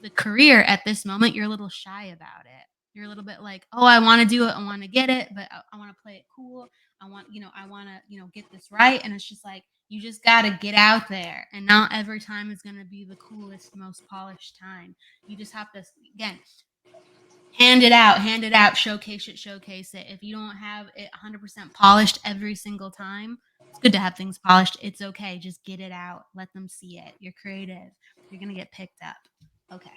the career at this moment, you're a little shy about it. You're a little bit like, oh, I want to do it, I want to get it, but I want to play it cool. I want to, get this right. And it's just like, you just got to get out there. And not every time is going to be the coolest, most polished time. You just have to, again, hand it out, showcase it. If you don't have it 100% polished every single time, it's good to have things polished. It's okay. Just get it out. Let them see it. You're creative. You're going to get picked up. Okay.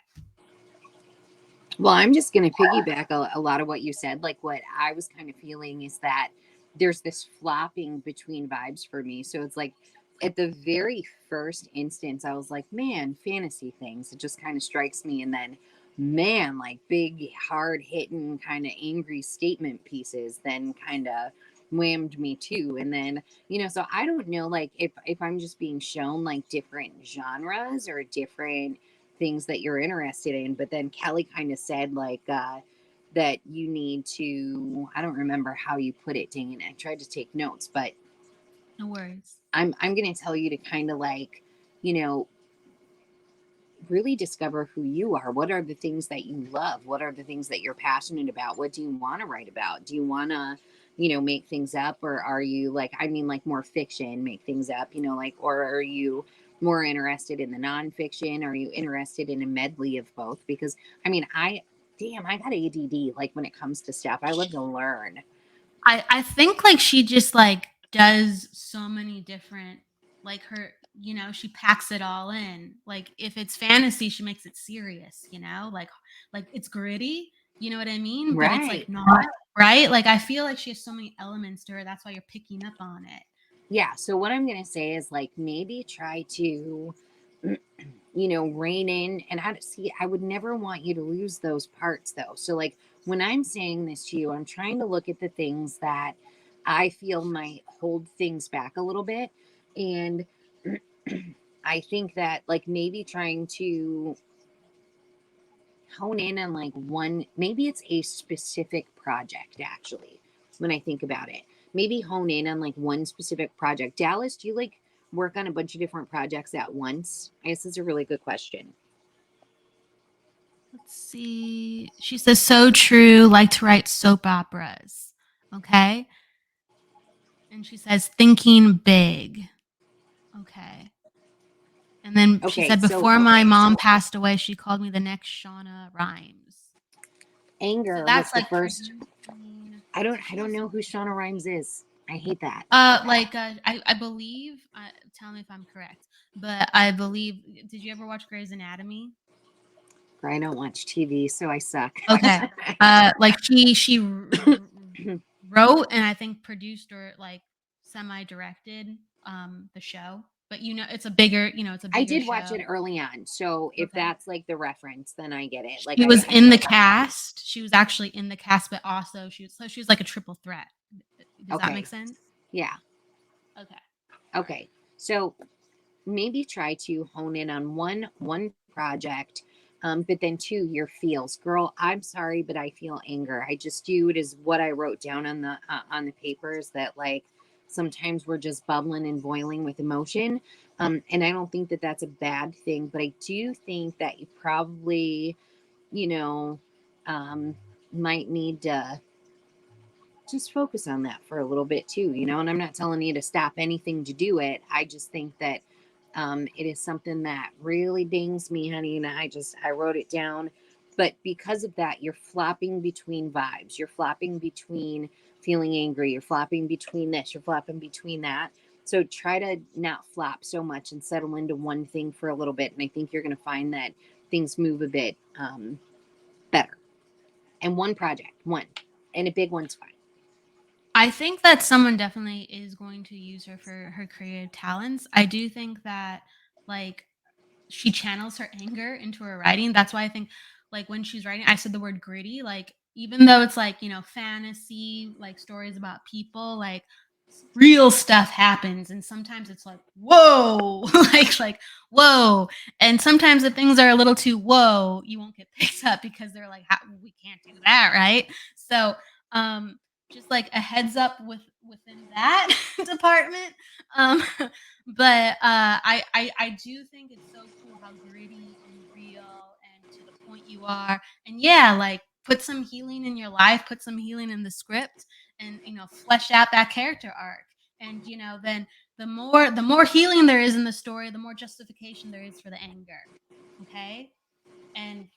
Well, I'm just going to piggyback a lot of what you said. Like, what I was kind of feeling is that there's this flopping between vibes for me. So it's like at the very first instance, I was like, man, fantasy things. It just kind of strikes me. And then, man, like big, hard hitting, kind of angry statement pieces, then kind of whammed me too. And then, so I don't know, like, if I'm just being shown like different genres or different things that you're interested in. But then Kelly kind of said like that you need to, I don't remember how you put it, dang it, I tried to take notes, but no worries. I'm going to tell you to kind of like, really discover who you are. What are the things that you love? What are the things that you're passionate about? What do you want to write about? Do you want to, make things up? Or are you like, I mean, like more fiction, make things up, like, or are you more interested in the nonfiction? Are you interested in a medley of both? Because I mean, I got ADD, like when it comes to stuff. I love to learn. I think like she just like does so many different, like her, she packs it all in. Like if it's fantasy, she makes it serious, like it's gritty, you know what I mean? But it's Right. like not right. Like I feel like she has so many elements to her. That's why you're picking up on it. Yeah. So what I'm going to say is like maybe try to, rein in. And I would never want you to lose those parts though. So like when I'm saying this to you, I'm trying to look at the things that I feel might hold things back a little bit. And I think that like maybe trying to hone in on like one, maybe it's a specific project actually, when I think about it. Maybe hone in on like one specific project. Dallas, do you like work on a bunch of different projects at once? I guess that's a really good question. Let's see. She says, so true, like to write soap operas. Okay. And she says, thinking big. Okay. And then she Okay, said, before my mom passed away, she called me the next Shauna Rhimes. Anger So was that's the like first. I don't know who Shauna Rhimes is. I hate that. I believe. Tell me if I'm correct, but I believe. Did you ever watch Grey's Anatomy? I don't watch TV, so I suck. Okay. Like she wrote and I think produced or like semi directed the show. But it's a bigger, it's a I bigger did watch show. it early on, so if Okay. that's like the reference, then I get it. Like She was in the cast. She was actually in the cast, but also she was like a triple threat. Does that make sense? Yeah. Okay. Okay. So maybe try to hone in on one project, but then two, your feels. Girl, I'm sorry, but I feel anger. I just do. It is what I wrote down on the papers, that like sometimes we're just bubbling and boiling with emotion, and I don't think that that's a bad thing, but I do think that you probably, you know um, might need to just focus on that for a little bit too, and I'm not telling you to stop anything to do it. I just think that it is something that really dings me, honey, and I wrote it down. But because of that, you're flopping between vibes, you're flopping between feeling angry, you're flopping between this, you're flopping between that. So try to not flop so much and settle into one thing for a little bit, and I think you're going to find that things move a bit better. And one project, one, and a big one's fine. I think that someone definitely is going to use her for her creative talents. I do think that like she channels her anger into her writing. That's why I think like when she's writing, I said the word gritty, like even though it's like, fantasy, like stories about people, like real stuff happens and sometimes it's like whoa like whoa, and sometimes if things are a little too whoa you won't get picked up because they're like we can't do that, right? So just like a heads up within that department. um but I do think it's so cool how gritty and real and to the point you are, and yeah, like put some healing in your life, put some healing in the script, and flesh out that character arc. And then the more healing there is in the story, the more justification there is for the anger. Okay. And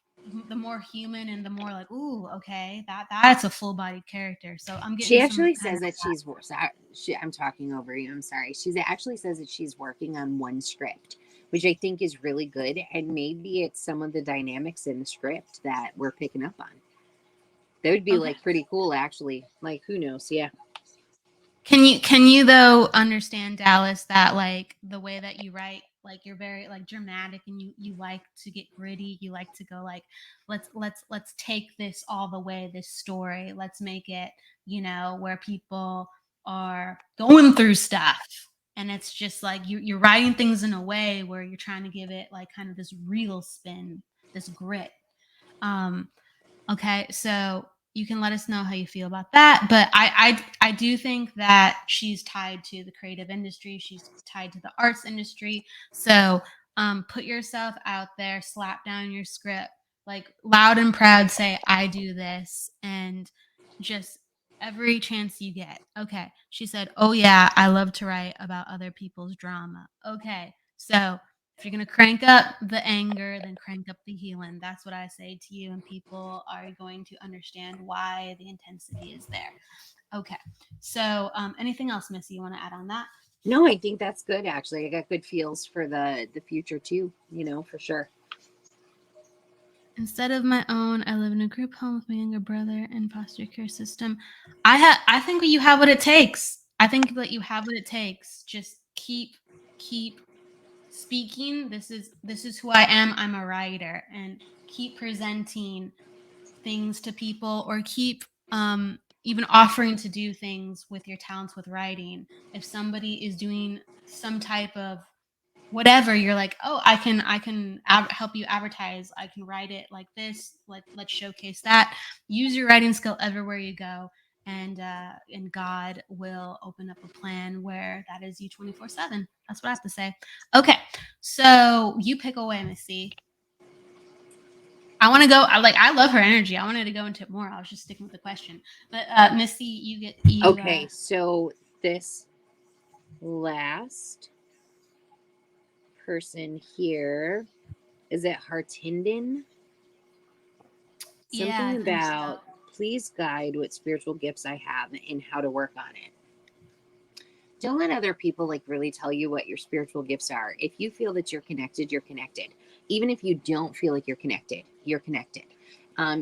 the more human and the more like, ooh, okay, that's a full bodied character. So I'm She getting some actually kind says of that I'm talking over you. I'm sorry. She actually says that she's working on one script, which I think is really good. And maybe it's some of the dynamics in the script that we're picking up on. That would be okay. like pretty cool, actually. Like, who knows? Yeah. Can you though understand, Dallas, that like the way that you write, like you're very like dramatic and you like to get gritty, you like to go like let's take this all the way, this story, let's make it, where people are going through stuff, and it's just like you're writing things in a way where you're trying to give it like kind of this real spin, this grit. um Okay, so you can let us know how you feel about that. But I do think that she's tied to the creative industry. She's tied to the arts industry. So put yourself out there, slap down your script, like loud and proud, say I do this, and just every chance you get. Okay, she said, "Oh yeah, I love to write about other people's drama." Okay, so if you're going to crank up the anger, then crank up the healing. That's what I say to you, and people are going to understand why the intensity is there. Okay. So, anything else, Missy, you want to add on that? No, I think that's good, actually. I got good feels for the future, too, for sure. Instead of my own, I live in a group home with my younger brother and foster care system. I think you have what it takes. I think that you have what it takes. Just keep speaking. This is who I am. I'm a writer, and keep presenting things to people, or keep even offering to do things with your talents with writing. If somebody is doing some type of whatever, you're like, oh, I can help you advertise, I can write it like this, let's showcase that. Use your writing skill everywhere you go, and God will open up a plan where that is you 24/7. That's what I have to say. Okay, so you pick away, Missy. I want to go. I love her energy. I wanted to go into it more. I was just sticking with the question, but Missy, you get you. Okay, so this last person here, is it Hartinden? Yeah, Something I think so. about please guide what spiritual gifts I have and how to work on it. Don't let other people like really tell you what your spiritual gifts are. If you feel that you're connected, you're connected. Even if you don't feel like you're connected, you're connected.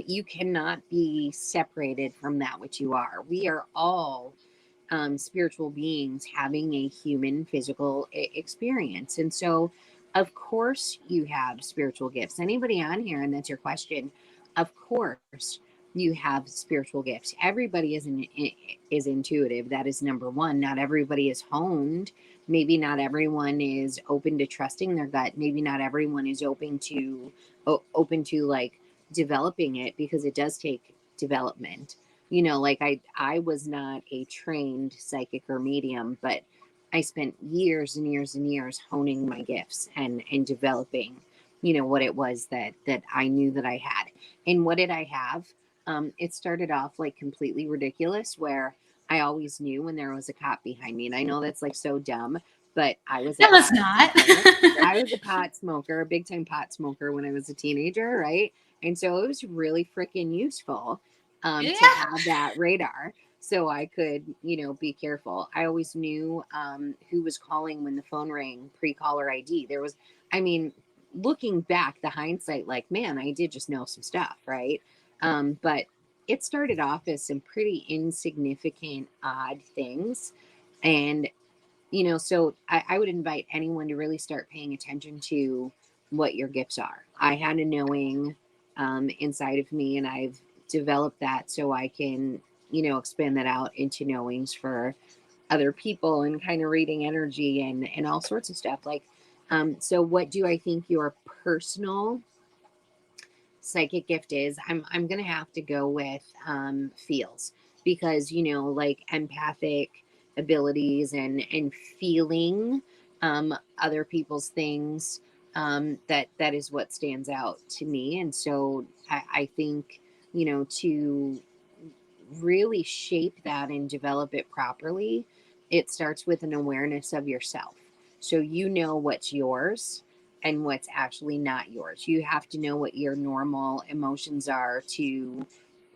You cannot be separated from that which you are. We are all spiritual beings having a human physical experience. And so, of course, you have spiritual gifts. Anybody on here, and that's your question, of course, you have spiritual gifts. Everybody is intuitive. That is number one. Not everybody is honed. Maybe not everyone is open to trusting their gut. Maybe not everyone is open to like developing it, because it does take development. Like I was not a trained psychic or medium, but I spent years and years and years honing my gifts and developing what it was that I knew that I had. And what did I have? It started off like completely ridiculous, where I always knew when there was a cop behind me. And I know that's like so dumb, but I was a No, it's pot not. smoker. I was a pot smoker, a big time pot smoker when I was a teenager, right? And so it was really freaking useful to Yeah. have that radar, so I could, be careful. I always knew who was calling when the phone rang, pre-caller ID. I mean, looking back, the hindsight, like, man, I did just know some stuff, right? But it started off as some pretty insignificant, odd things. And so I would invite anyone to really start paying attention to what your gifts are. I had a knowing inside of me, and I've developed that so I can, expand that out into knowings for other people, and kind of reading energy and all sorts of stuff. Like, so what do I think your personal psychic gift is? I'm gonna have to go with feels, because like empathic abilities and feeling other people's things, that is what stands out to me. And so I think to really shape that and develop it properly, it starts with an awareness of yourself. So what's yours, and what's actually not yours. You have to know what your normal emotions are to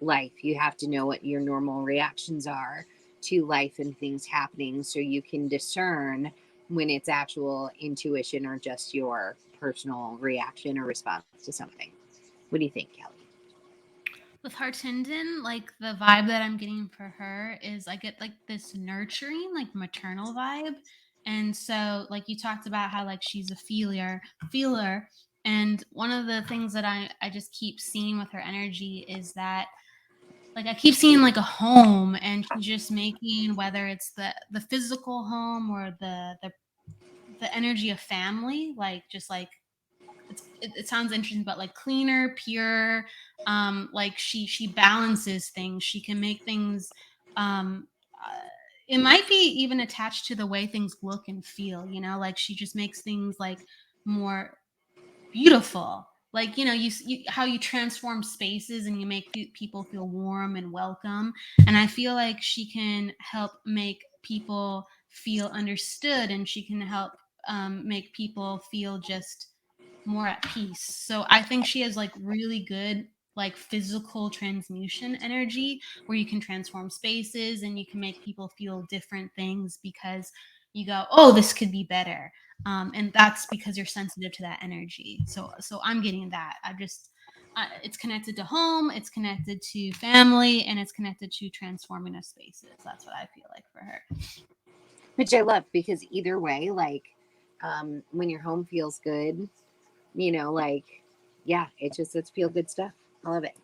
life. You have to know what your normal reactions are to life and things happening so you can discern when it's actual intuition or just your personal reaction or response to something. What do you think, Kelly? With Hartinden, like the vibe that I'm getting for her is I get like this nurturing, like maternal vibe. And so like you talked about how like she's a feeler. And one of the things that I just keep seeing with her energy is that like I keep seeing like a home and she's just making whether it's the physical home or the energy of family, like just like it sounds interesting, but like cleaner, pure. Like she balances things. She can make things. Um, it might be even attached to the way things look and feel. You know, like she just makes things like more beautiful. Like you how you transform spaces and you make people feel warm and welcome. And I feel like she can help make people feel understood, and she can help make people feel just more at peace. So I think she has like really good like physical transmutation energy where you can transform spaces and you can make people feel different things because you go, oh, this could be better. And that's because you're sensitive to that energy. So I'm getting that. It's connected to home, it's connected to family, and it's connected to transforming of spaces. That's what I feel like for her. Which I love because either way, like when your home feels good, like, yeah, it's feel good stuff. I love it.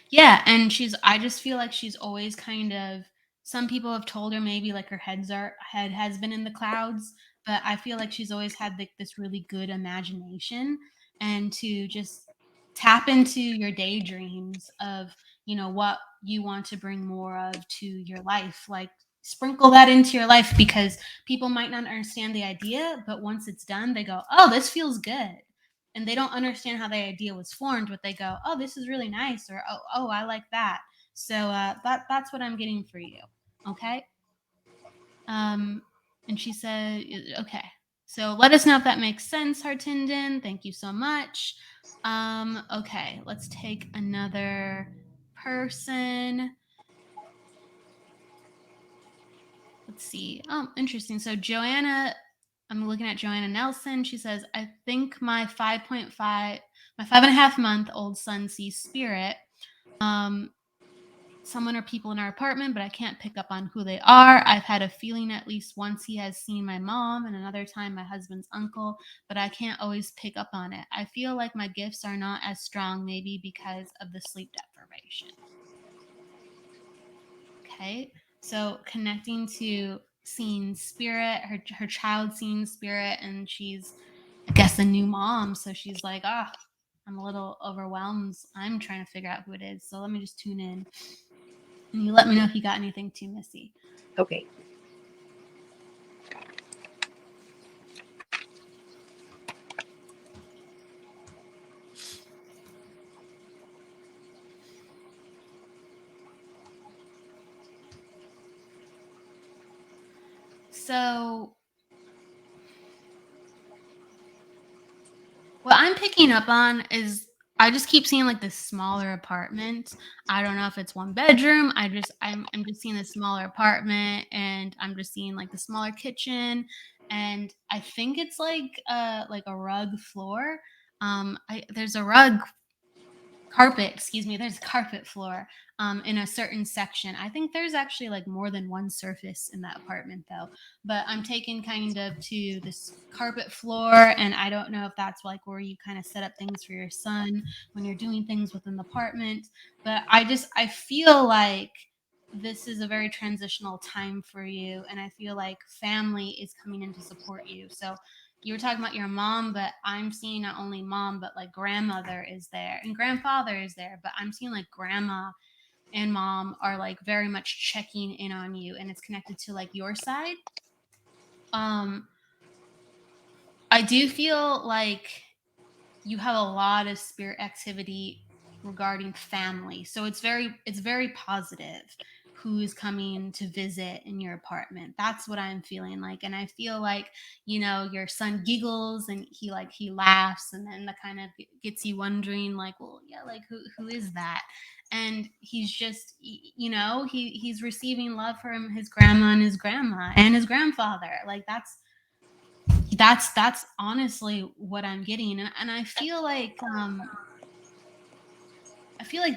Yeah, and I just feel like she's always kind of some people have told her maybe like head has been in the clouds, but I feel like she's always had like this really good imagination and to just tap into your daydreams of, what you want to bring more of to your life. Like sprinkle that into your life because people might not understand the idea, but once it's done, they go, "Oh, this feels good." And they don't understand how the idea was formed, but they go, "Oh, this is really nice," or "Oh, I like that." So that's what I'm getting for you. Okay. Um, and she said, "Okay." So let us know if that makes sense, Hartinden. Thank you so much. Okay, let's take another person. Let's see. Oh, interesting. So Joanna, I'm looking at Joanna Nelson. She says, I think my 5.5 month old son sees spirit. Um, someone or people in our apartment, but I can't pick up on who they are. I've had a feeling at least once he has seen my mom and another time my husband's uncle, but I can't always pick up on it. I feel like my gifts are not as strong, maybe because of the sleep deprivation. Okay. So connecting to seeing spirit, her child seeing spirit, and she's, I guess, a new mom. So she's like, I'm a little overwhelmed. I'm trying to figure out who it is. So let me just tune in. And you let me know if you got anything too, Missy. Okay. So what I'm picking up on is I just keep seeing like this smaller apartment. I don't know if it's one bedroom. I'm just seeing this smaller apartment and I'm just seeing like the smaller kitchen and I think it's like a rug floor. There's a rug carpet, excuse me, there's a carpet floor in a certain section. I think there's actually like more than one surface in that apartment though, but I'm taken kind of to this carpet floor, and I don't know if that's like where you kind of set up things for your son when you're doing things within the apartment. But I feel like this is a very transitional time for you, and I feel like family is coming in to support you. So you were talking about your mom, but I'm seeing not only mom, but like grandmother is there and grandfather is there. But I'm seeing like grandma and mom are like very much checking in on you, and it's connected to like your side. Um, I do feel like you have a lot of spirit activity regarding family, so it's very positive. who is coming to visit in your apartment. That's what I'm feeling like. And I feel like, you know, your son giggles and he laughs, and then that kind of gets you wondering like, well, yeah, like who is that? And he's just you know, he's receiving love from his grandma and his grandma and his grandfather. Like that's honestly what I'm getting. And I feel like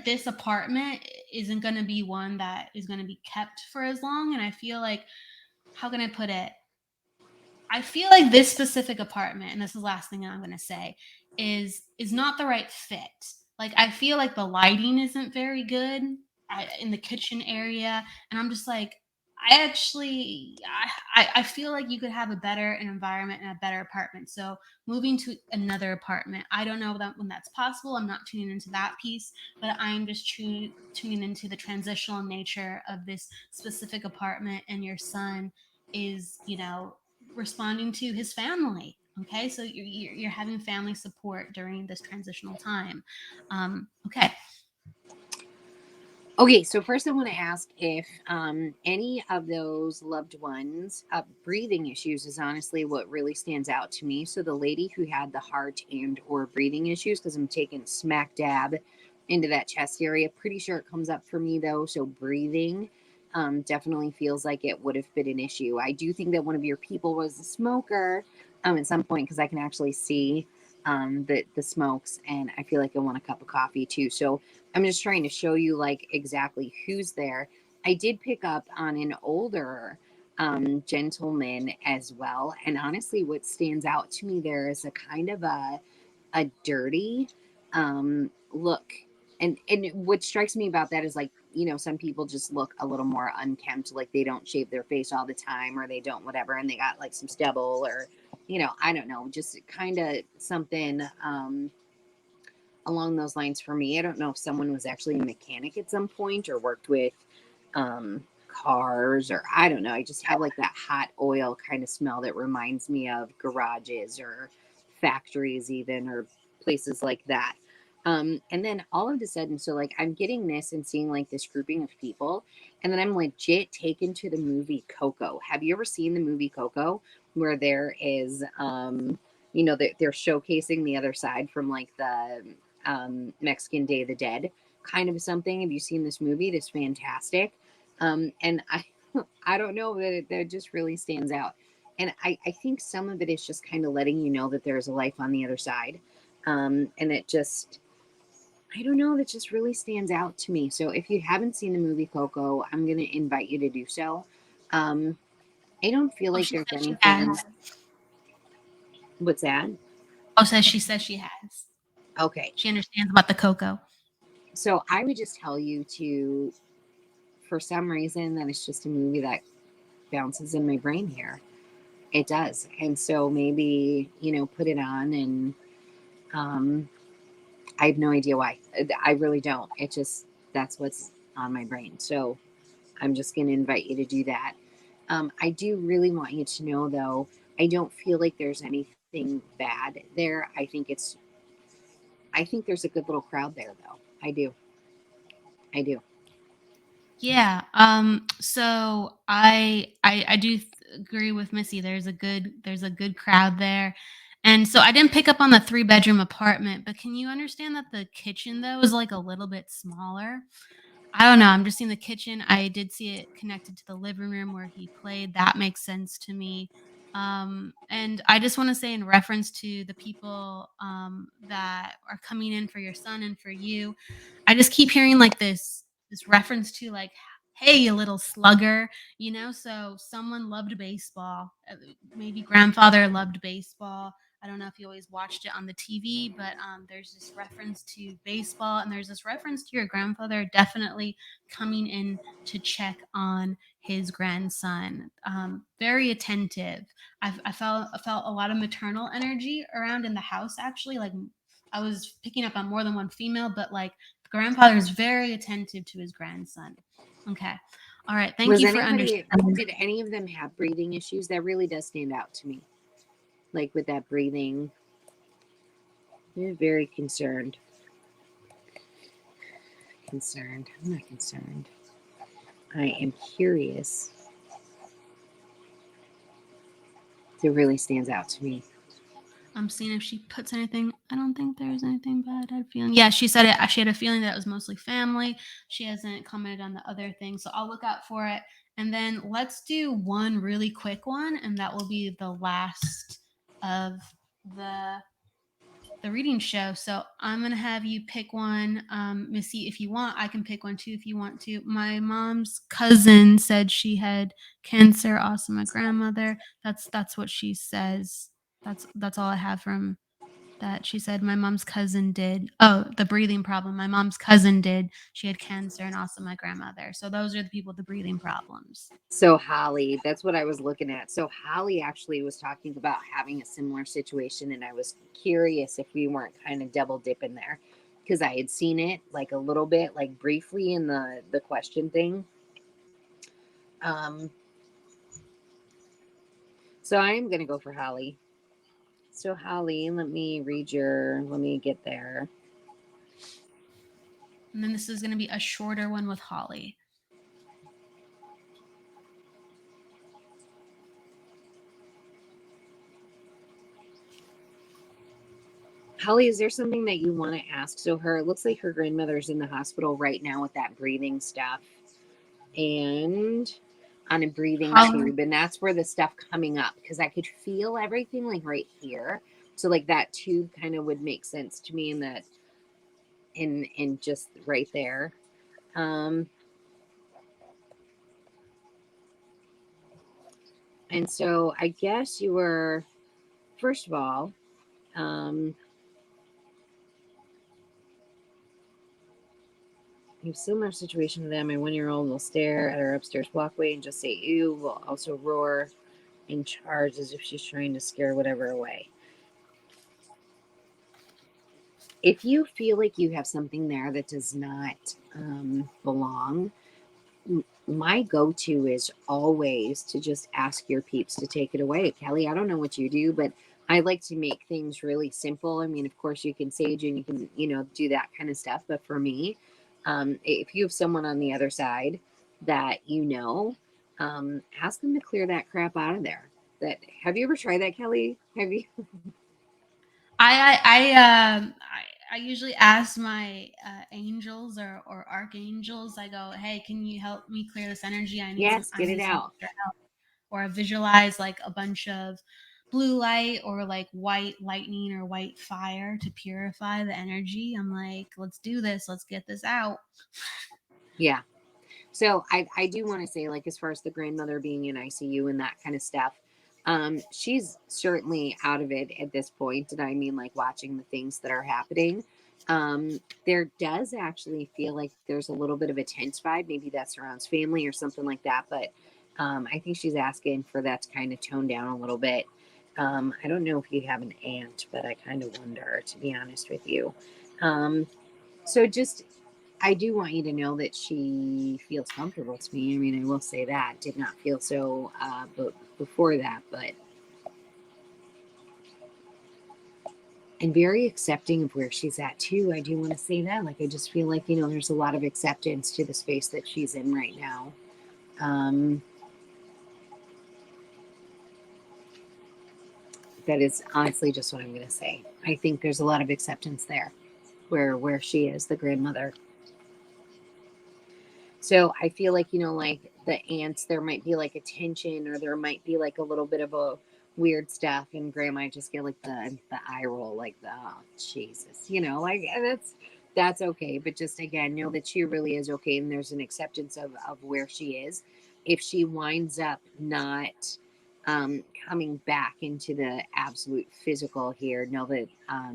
this apartment isn't going to be one that is going to be kept for as long. And I feel like, how can I put it? I feel like this specific apartment, and this is the last thing I'm going to say, is not the right fit. Like I feel like the lighting isn't very good in the kitchen area, and I'm just like, I feel like you could have a better environment and a better apartment. So moving to another apartment, I don't know that when that's possible. I'm not tuning into that piece, but I'm just tuning into the transitional nature of this specific apartment, and your son is, you know, responding to his family. Okay, so you're having family support during this transitional time. Okay. Okay, so first I want to ask if any of those loved ones, breathing issues is honestly what really stands out to me. So the lady who had the heart and or breathing issues, because I'm taking smack dab into that chest area. Pretty sure it comes up for me though. So breathing definitely feels like it would have been an issue. I do think that one of your people was a smoker at some point, because I can actually see the smokes, and I feel like I want a cup of coffee too. So I'm just trying to show you like exactly who's there. I did pick up on an older gentleman as well. And honestly, what stands out to me there is a kind of a dirty look. And what strikes me about that is, like, you know, some people just look a little more unkempt, like they don't shave their face all the time, or they don't whatever, and they got like some stubble, or, you know, I don't know, just kind of something along those lines for me. I don't know if someone was actually a mechanic at some point or worked with cars, or I don't know. I just have like that hot oil kind of smell that reminds me of garages or factories, even, or places like that. And then all of a sudden, so like I'm getting this and seeing like this grouping of people, and then I'm legit taken to the movie Coco. Have you ever seen the movie Coco, where there is, you know, they're showcasing the other side from like the Mexican Day of the Dead kind of something? Have you seen this movie? It's fantastic. And I don't know that it just really stands out. And I think some of it is just kind of letting you know that there's a life on the other side. And it just, I don't know, that just really stands out to me. So if you haven't seen the movie Coco, I'm going to invite you to do so. Um, I don't feel Oh, like she there's said she anything. has. What's that? Oh, says she says she has. Okay. She understands about the cocoa. So I would just tell you to, for some reason, that it's just a movie that bounces in my brain here. It does. And so maybe, you know, put it on, and um, I have no idea why. I really don't. It just, that's what's on my brain. So I'm just going to invite you to do that. I do really want you to know, though, I don't feel like there's anything bad there. I think there's a good little crowd there, though. I do. I do. Yeah. So I do agree with Missy. There's a good crowd there. And so I didn't pick up on the 3-bedroom apartment, but can you understand that the kitchen though is like a little bit smaller? I don't know. I'm just seeing the kitchen. I did see it connected to the living room where he played. That makes sense to me. And I just want to say, in reference to the people that are coming in for your son and for you, I just keep hearing like this reference to like, hey, you little slugger, you know. So someone loved baseball. Maybe grandfather loved baseball. I don't know if you always watched it on the TV, but there's this reference to baseball, and there's this reference to your grandfather definitely coming in to check on his grandson. Very attentive. I felt a lot of maternal energy around in the house. Actually, like I was picking up on more than one female, but like the grandfather is very attentive to his grandson. Okay. All right. Thank Was you for anybody, understanding. did any of them have breathing issues? That really does stand out to me. Like with that breathing, they're very concerned. Concerned. I'm not concerned. I am curious. It really stands out to me. I'm seeing if she puts anything. I don't think there's anything bad. I had a feeling. Yeah, she said it. She had a feeling that it was mostly family. She hasn't commented on the other things, so I'll look out for it. And then let's do one really quick one, and that will be the last of the the reading show. So I'm gonna have you pick one, Missy. If you want, I can pick one too. If you want to. My mom's cousin said she had cancer. Also, my grandmother. That's what she says. That's all I have from that. She said my mom's cousin did. Oh, the breathing problem. My mom's cousin did. She had cancer, and also my grandmother. So those are the people with the breathing problems. So Holly, that's what I was looking at. So Holly actually was talking about having a similar situation, and I was curious if we weren't kind of double dipping there because I had seen it like a little bit, like briefly in the question thing. Um, so I am gonna go for Holly. So Holly, let me read your. Let me get there. And then this is going to be a shorter one with Holly. Holly, is there something that you want to ask? So her, it looks like her grandmother's in the hospital right now with that breathing stuff and on a breathing tube. And that's where the stuff coming up because I could feel everything like right here. So like that tube kind of would make sense to me in that in just right there. And so I guess you were, first of all, you have a similar situation to them. My 1-year-old will stare at her upstairs walkway and just say ew, will also roar and charge as if she's trying to scare whatever away. If you feel like you have something there that does not belong, my go-to is always to just ask your peeps to take it away. Kelly, I don't know what you do, but I like to make things really simple. I mean, of course, you can sage and you can, do that kind of stuff. But for me, if you have someone on the other side that ask them to clear that crap out of there. That have you ever tried that, Kelly? Have you? I usually ask my angels or archangels. I go, hey, can you help me clear this energy? Yes, I get it need some out. extra help. Or I visualize like a bunch of blue light or like white lightning or white fire to purify the energy. I'm like, let's do this. Let's get this out. Yeah. So I do want to say, like, as far as the grandmother being in ICU and that kind of stuff, she's certainly out of it at this point. And I mean, like, watching the things that are happening. There does actually feel like there's a little bit of a tense vibe. Maybe that surrounds family or something like that. But I think she's asking for that to kind of tone down a little bit. I don't know if you have an aunt, but I kind of wonder, to be honest with you. So just I do want you to know that she feels comfortable to me. I mean, I will say that did not feel so but before that, but and very accepting of where she's at too. I do want to say that. Like I just feel like, there's a lot of acceptance to the space that she's in right now. That is honestly just what I'm gonna say. I think there's a lot of acceptance there where she is, the grandmother. So I feel like, like the ants, there might be like a tension or there might be like a little bit of a weird stuff. And grandma just get like the eye roll, like the, oh, Jesus, like that's okay. But just again, know that she really is okay. And there's an acceptance of where she is. If she winds up not coming back into the absolute physical here, know that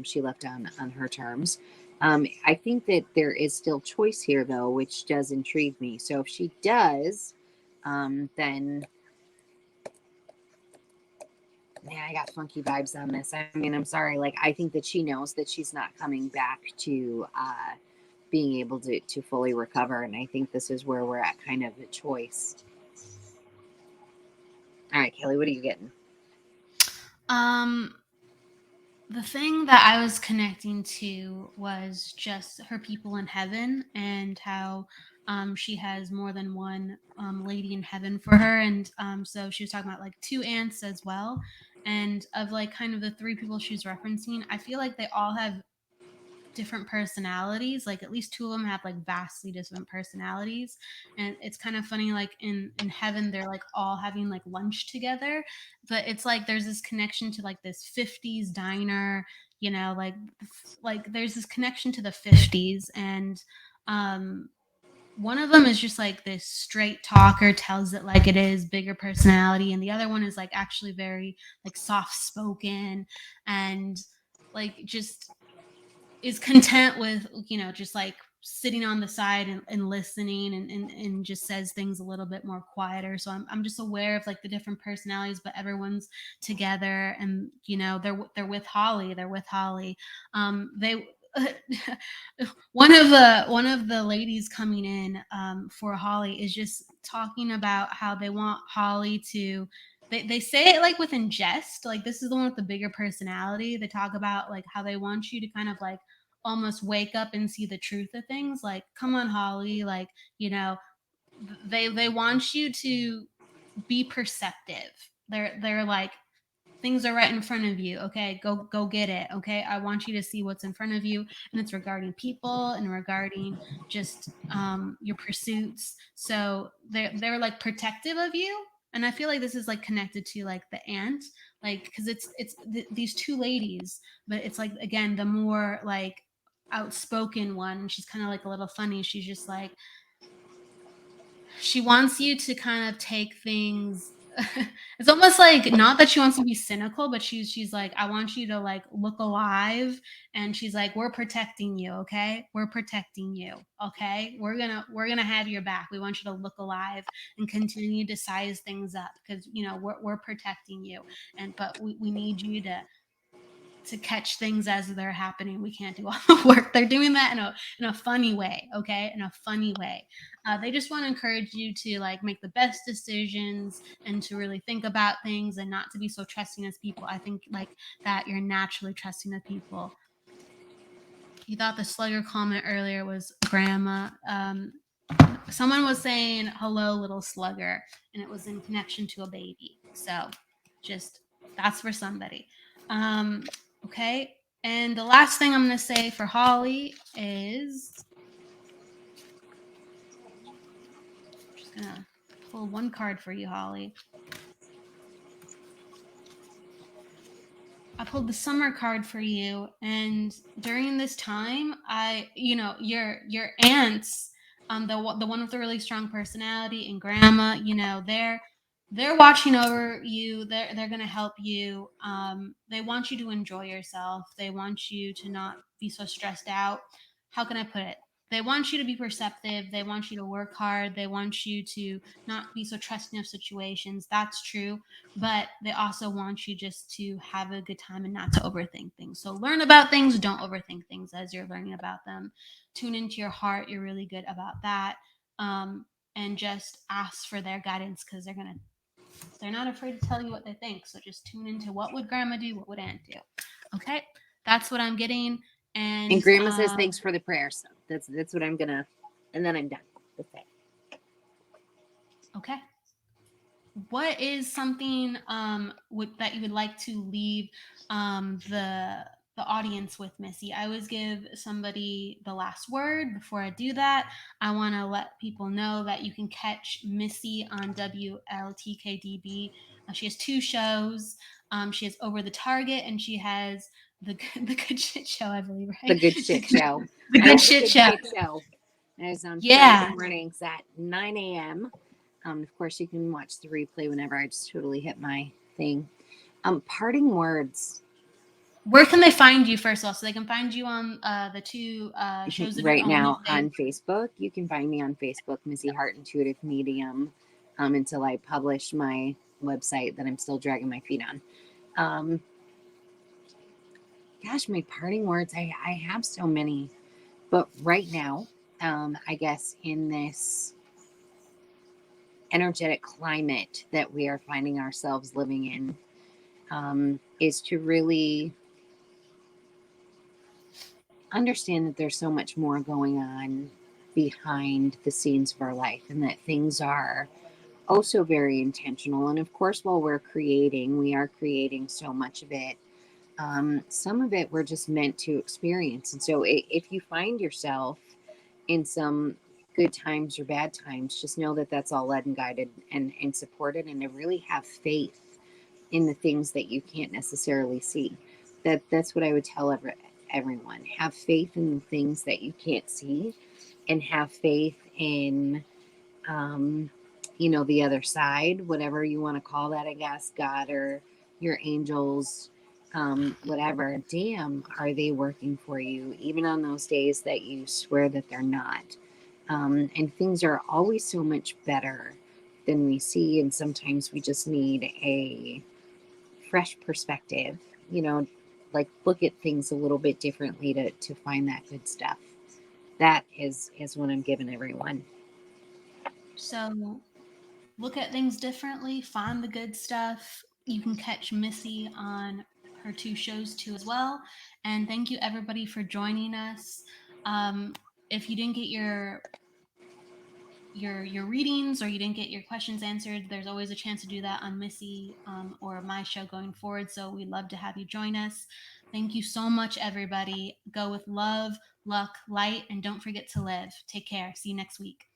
she left on her terms. I think that there is still choice here, though, which does intrigue me. So if she does, then yeah, I got funky vibes on this. I mean, I'm sorry. Like, I think that she knows that she's not coming back to being able to fully recover. And I think this is where we're at kind of the choice. All right, Kelly, what are you getting? The thing that I was connecting to was just her people in heaven and how She has more than one lady in heaven for her, and so she was talking about like two aunts as well. And of like kind of the three people she's referencing, I feel like they all have different personalities. Like at least two of them have like vastly different personalities. And it's kind of funny, like in heaven they're like all having like lunch together, but it's like there's this connection to like this 50s diner, you know, like there's this connection to the 50s. And um one of them is just like this straight talker, tells it like it is, bigger personality, and the other one is like actually very like soft spoken, and like just is content with, you know, just like sitting on the side and listening, and just says things a little bit more quieter. So I'm just aware of like the different personalities, but everyone's together. And you know, they're with Holly. They're with Holly. They one of the ladies coming in for Holly is just talking about how they want Holly to, they say it like within jest, like this is the one with the bigger personality. They talk about like how they want you to kind of like almost wake up and see the truth of things, like come on Holly, like, you know, they want you to be perceptive. They're like, things are right in front of you, okay, go get it, okay, I want you to see what's in front of you. And it's regarding people and regarding just your pursuits. So they're like protective of you. And I feel like this is like connected to like the aunt, like because these two ladies, but it's like again the more like outspoken one. She's kind of like a little funny. She's just like, she wants you to kind of take things it's almost like not that she wants to be cynical, but she's like, I want you to like look alive. And she's like, we're protecting you, okay, we're protecting you, okay, we're gonna have your back. We want you to look alive and continue to size things up because you know we're protecting you. And but we need you to catch things as they're happening. We can't do all the work. They're doing that in a funny way, okay? In a funny way. They just want to encourage you to like make the best decisions and to really think about things and not to be so trusting as people. I think like that you're naturally trusting of people. You thought the slugger comment earlier was grandma. Someone was saying hello little slugger, and it was in connection to a baby. So just that's for somebody. um okay, and the last thing I'm going to say for Holly is, I'm just going to pull one card for you, Holly. I pulled the summer card for you, and during this time, you know, your aunts, the one with the really strong personality, and grandma, you know, they're watching over you. They're gonna help you. They want you to enjoy yourself. They want you to not be so stressed out. How can I put it? They want you to be perceptive. They want you to work hard. They want you to not be so trusting of situations. That's true, but they also want you just to have a good time and not to overthink things. So learn about things, don't overthink things as you're learning about them. Tune into your heart. You're really good about that. And just ask for their guidance because they're not afraid to tell you what they think. So just tune into what would grandma do, what would aunt do. Okay, that's what I'm getting. And grandma says thanks for the prayer. So that's what I'm gonna, and then I'm done with that. Okay. What is something that you would like to leave the audience with, Missy? I always give somebody the last word. Before I do that, I want to let people know that you can catch Missy on WLTKDB. She has two shows. She has Over the Target, and she has the Good Shit Show, I believe, right? The Good Shit Show. The Good Shit Show. That is on Yeah. Friday mornings at 9 a.m. Of course, you can watch the replay whenever. I just totally hit my thing. Parting words. Where can they find you, first of all? So they can find you on the two shows that right now on Facebook. You can find me on Facebook, Missy Hart Intuitive Medium, until I publish my website that I'm still dragging my feet on. Gosh, my parting words. I have so many. But right now, I guess in this energetic climate that we are finding ourselves living in, is to really understand that there's so much more going on behind the scenes of our life, and that things are also very intentional. And of course, while we're creating, we are creating so much of it. Some of it we're just meant to experience. And so if you find yourself in some good times or bad times, just know that that's all led and guided and supported, and to really have faith in the things that you can't necessarily see. That's what I would tell everyone. Have faith in the things that you can't see, and have faith in um, the other side, whatever you want to call that, I guess, God or your angels, whatever. Damn, are they working for you, even on those days that you swear that they're not? And things are always so much better than we see, and sometimes we just need a fresh perspective, you know, like look at things a little bit differently to find that good stuff. That is what I'm giving everyone. So look at things differently, find the good stuff. You can catch Missy on her 2 shows too as well. And thank you everybody for joining us. Um, if you didn't get your readings or you didn't get your questions answered, there's always a chance to do that on Missy or my show going forward. So we'd love to have you join us. Thank you so much, everybody. Go with love, luck, light, and don't forget to live. Take care. See you next week.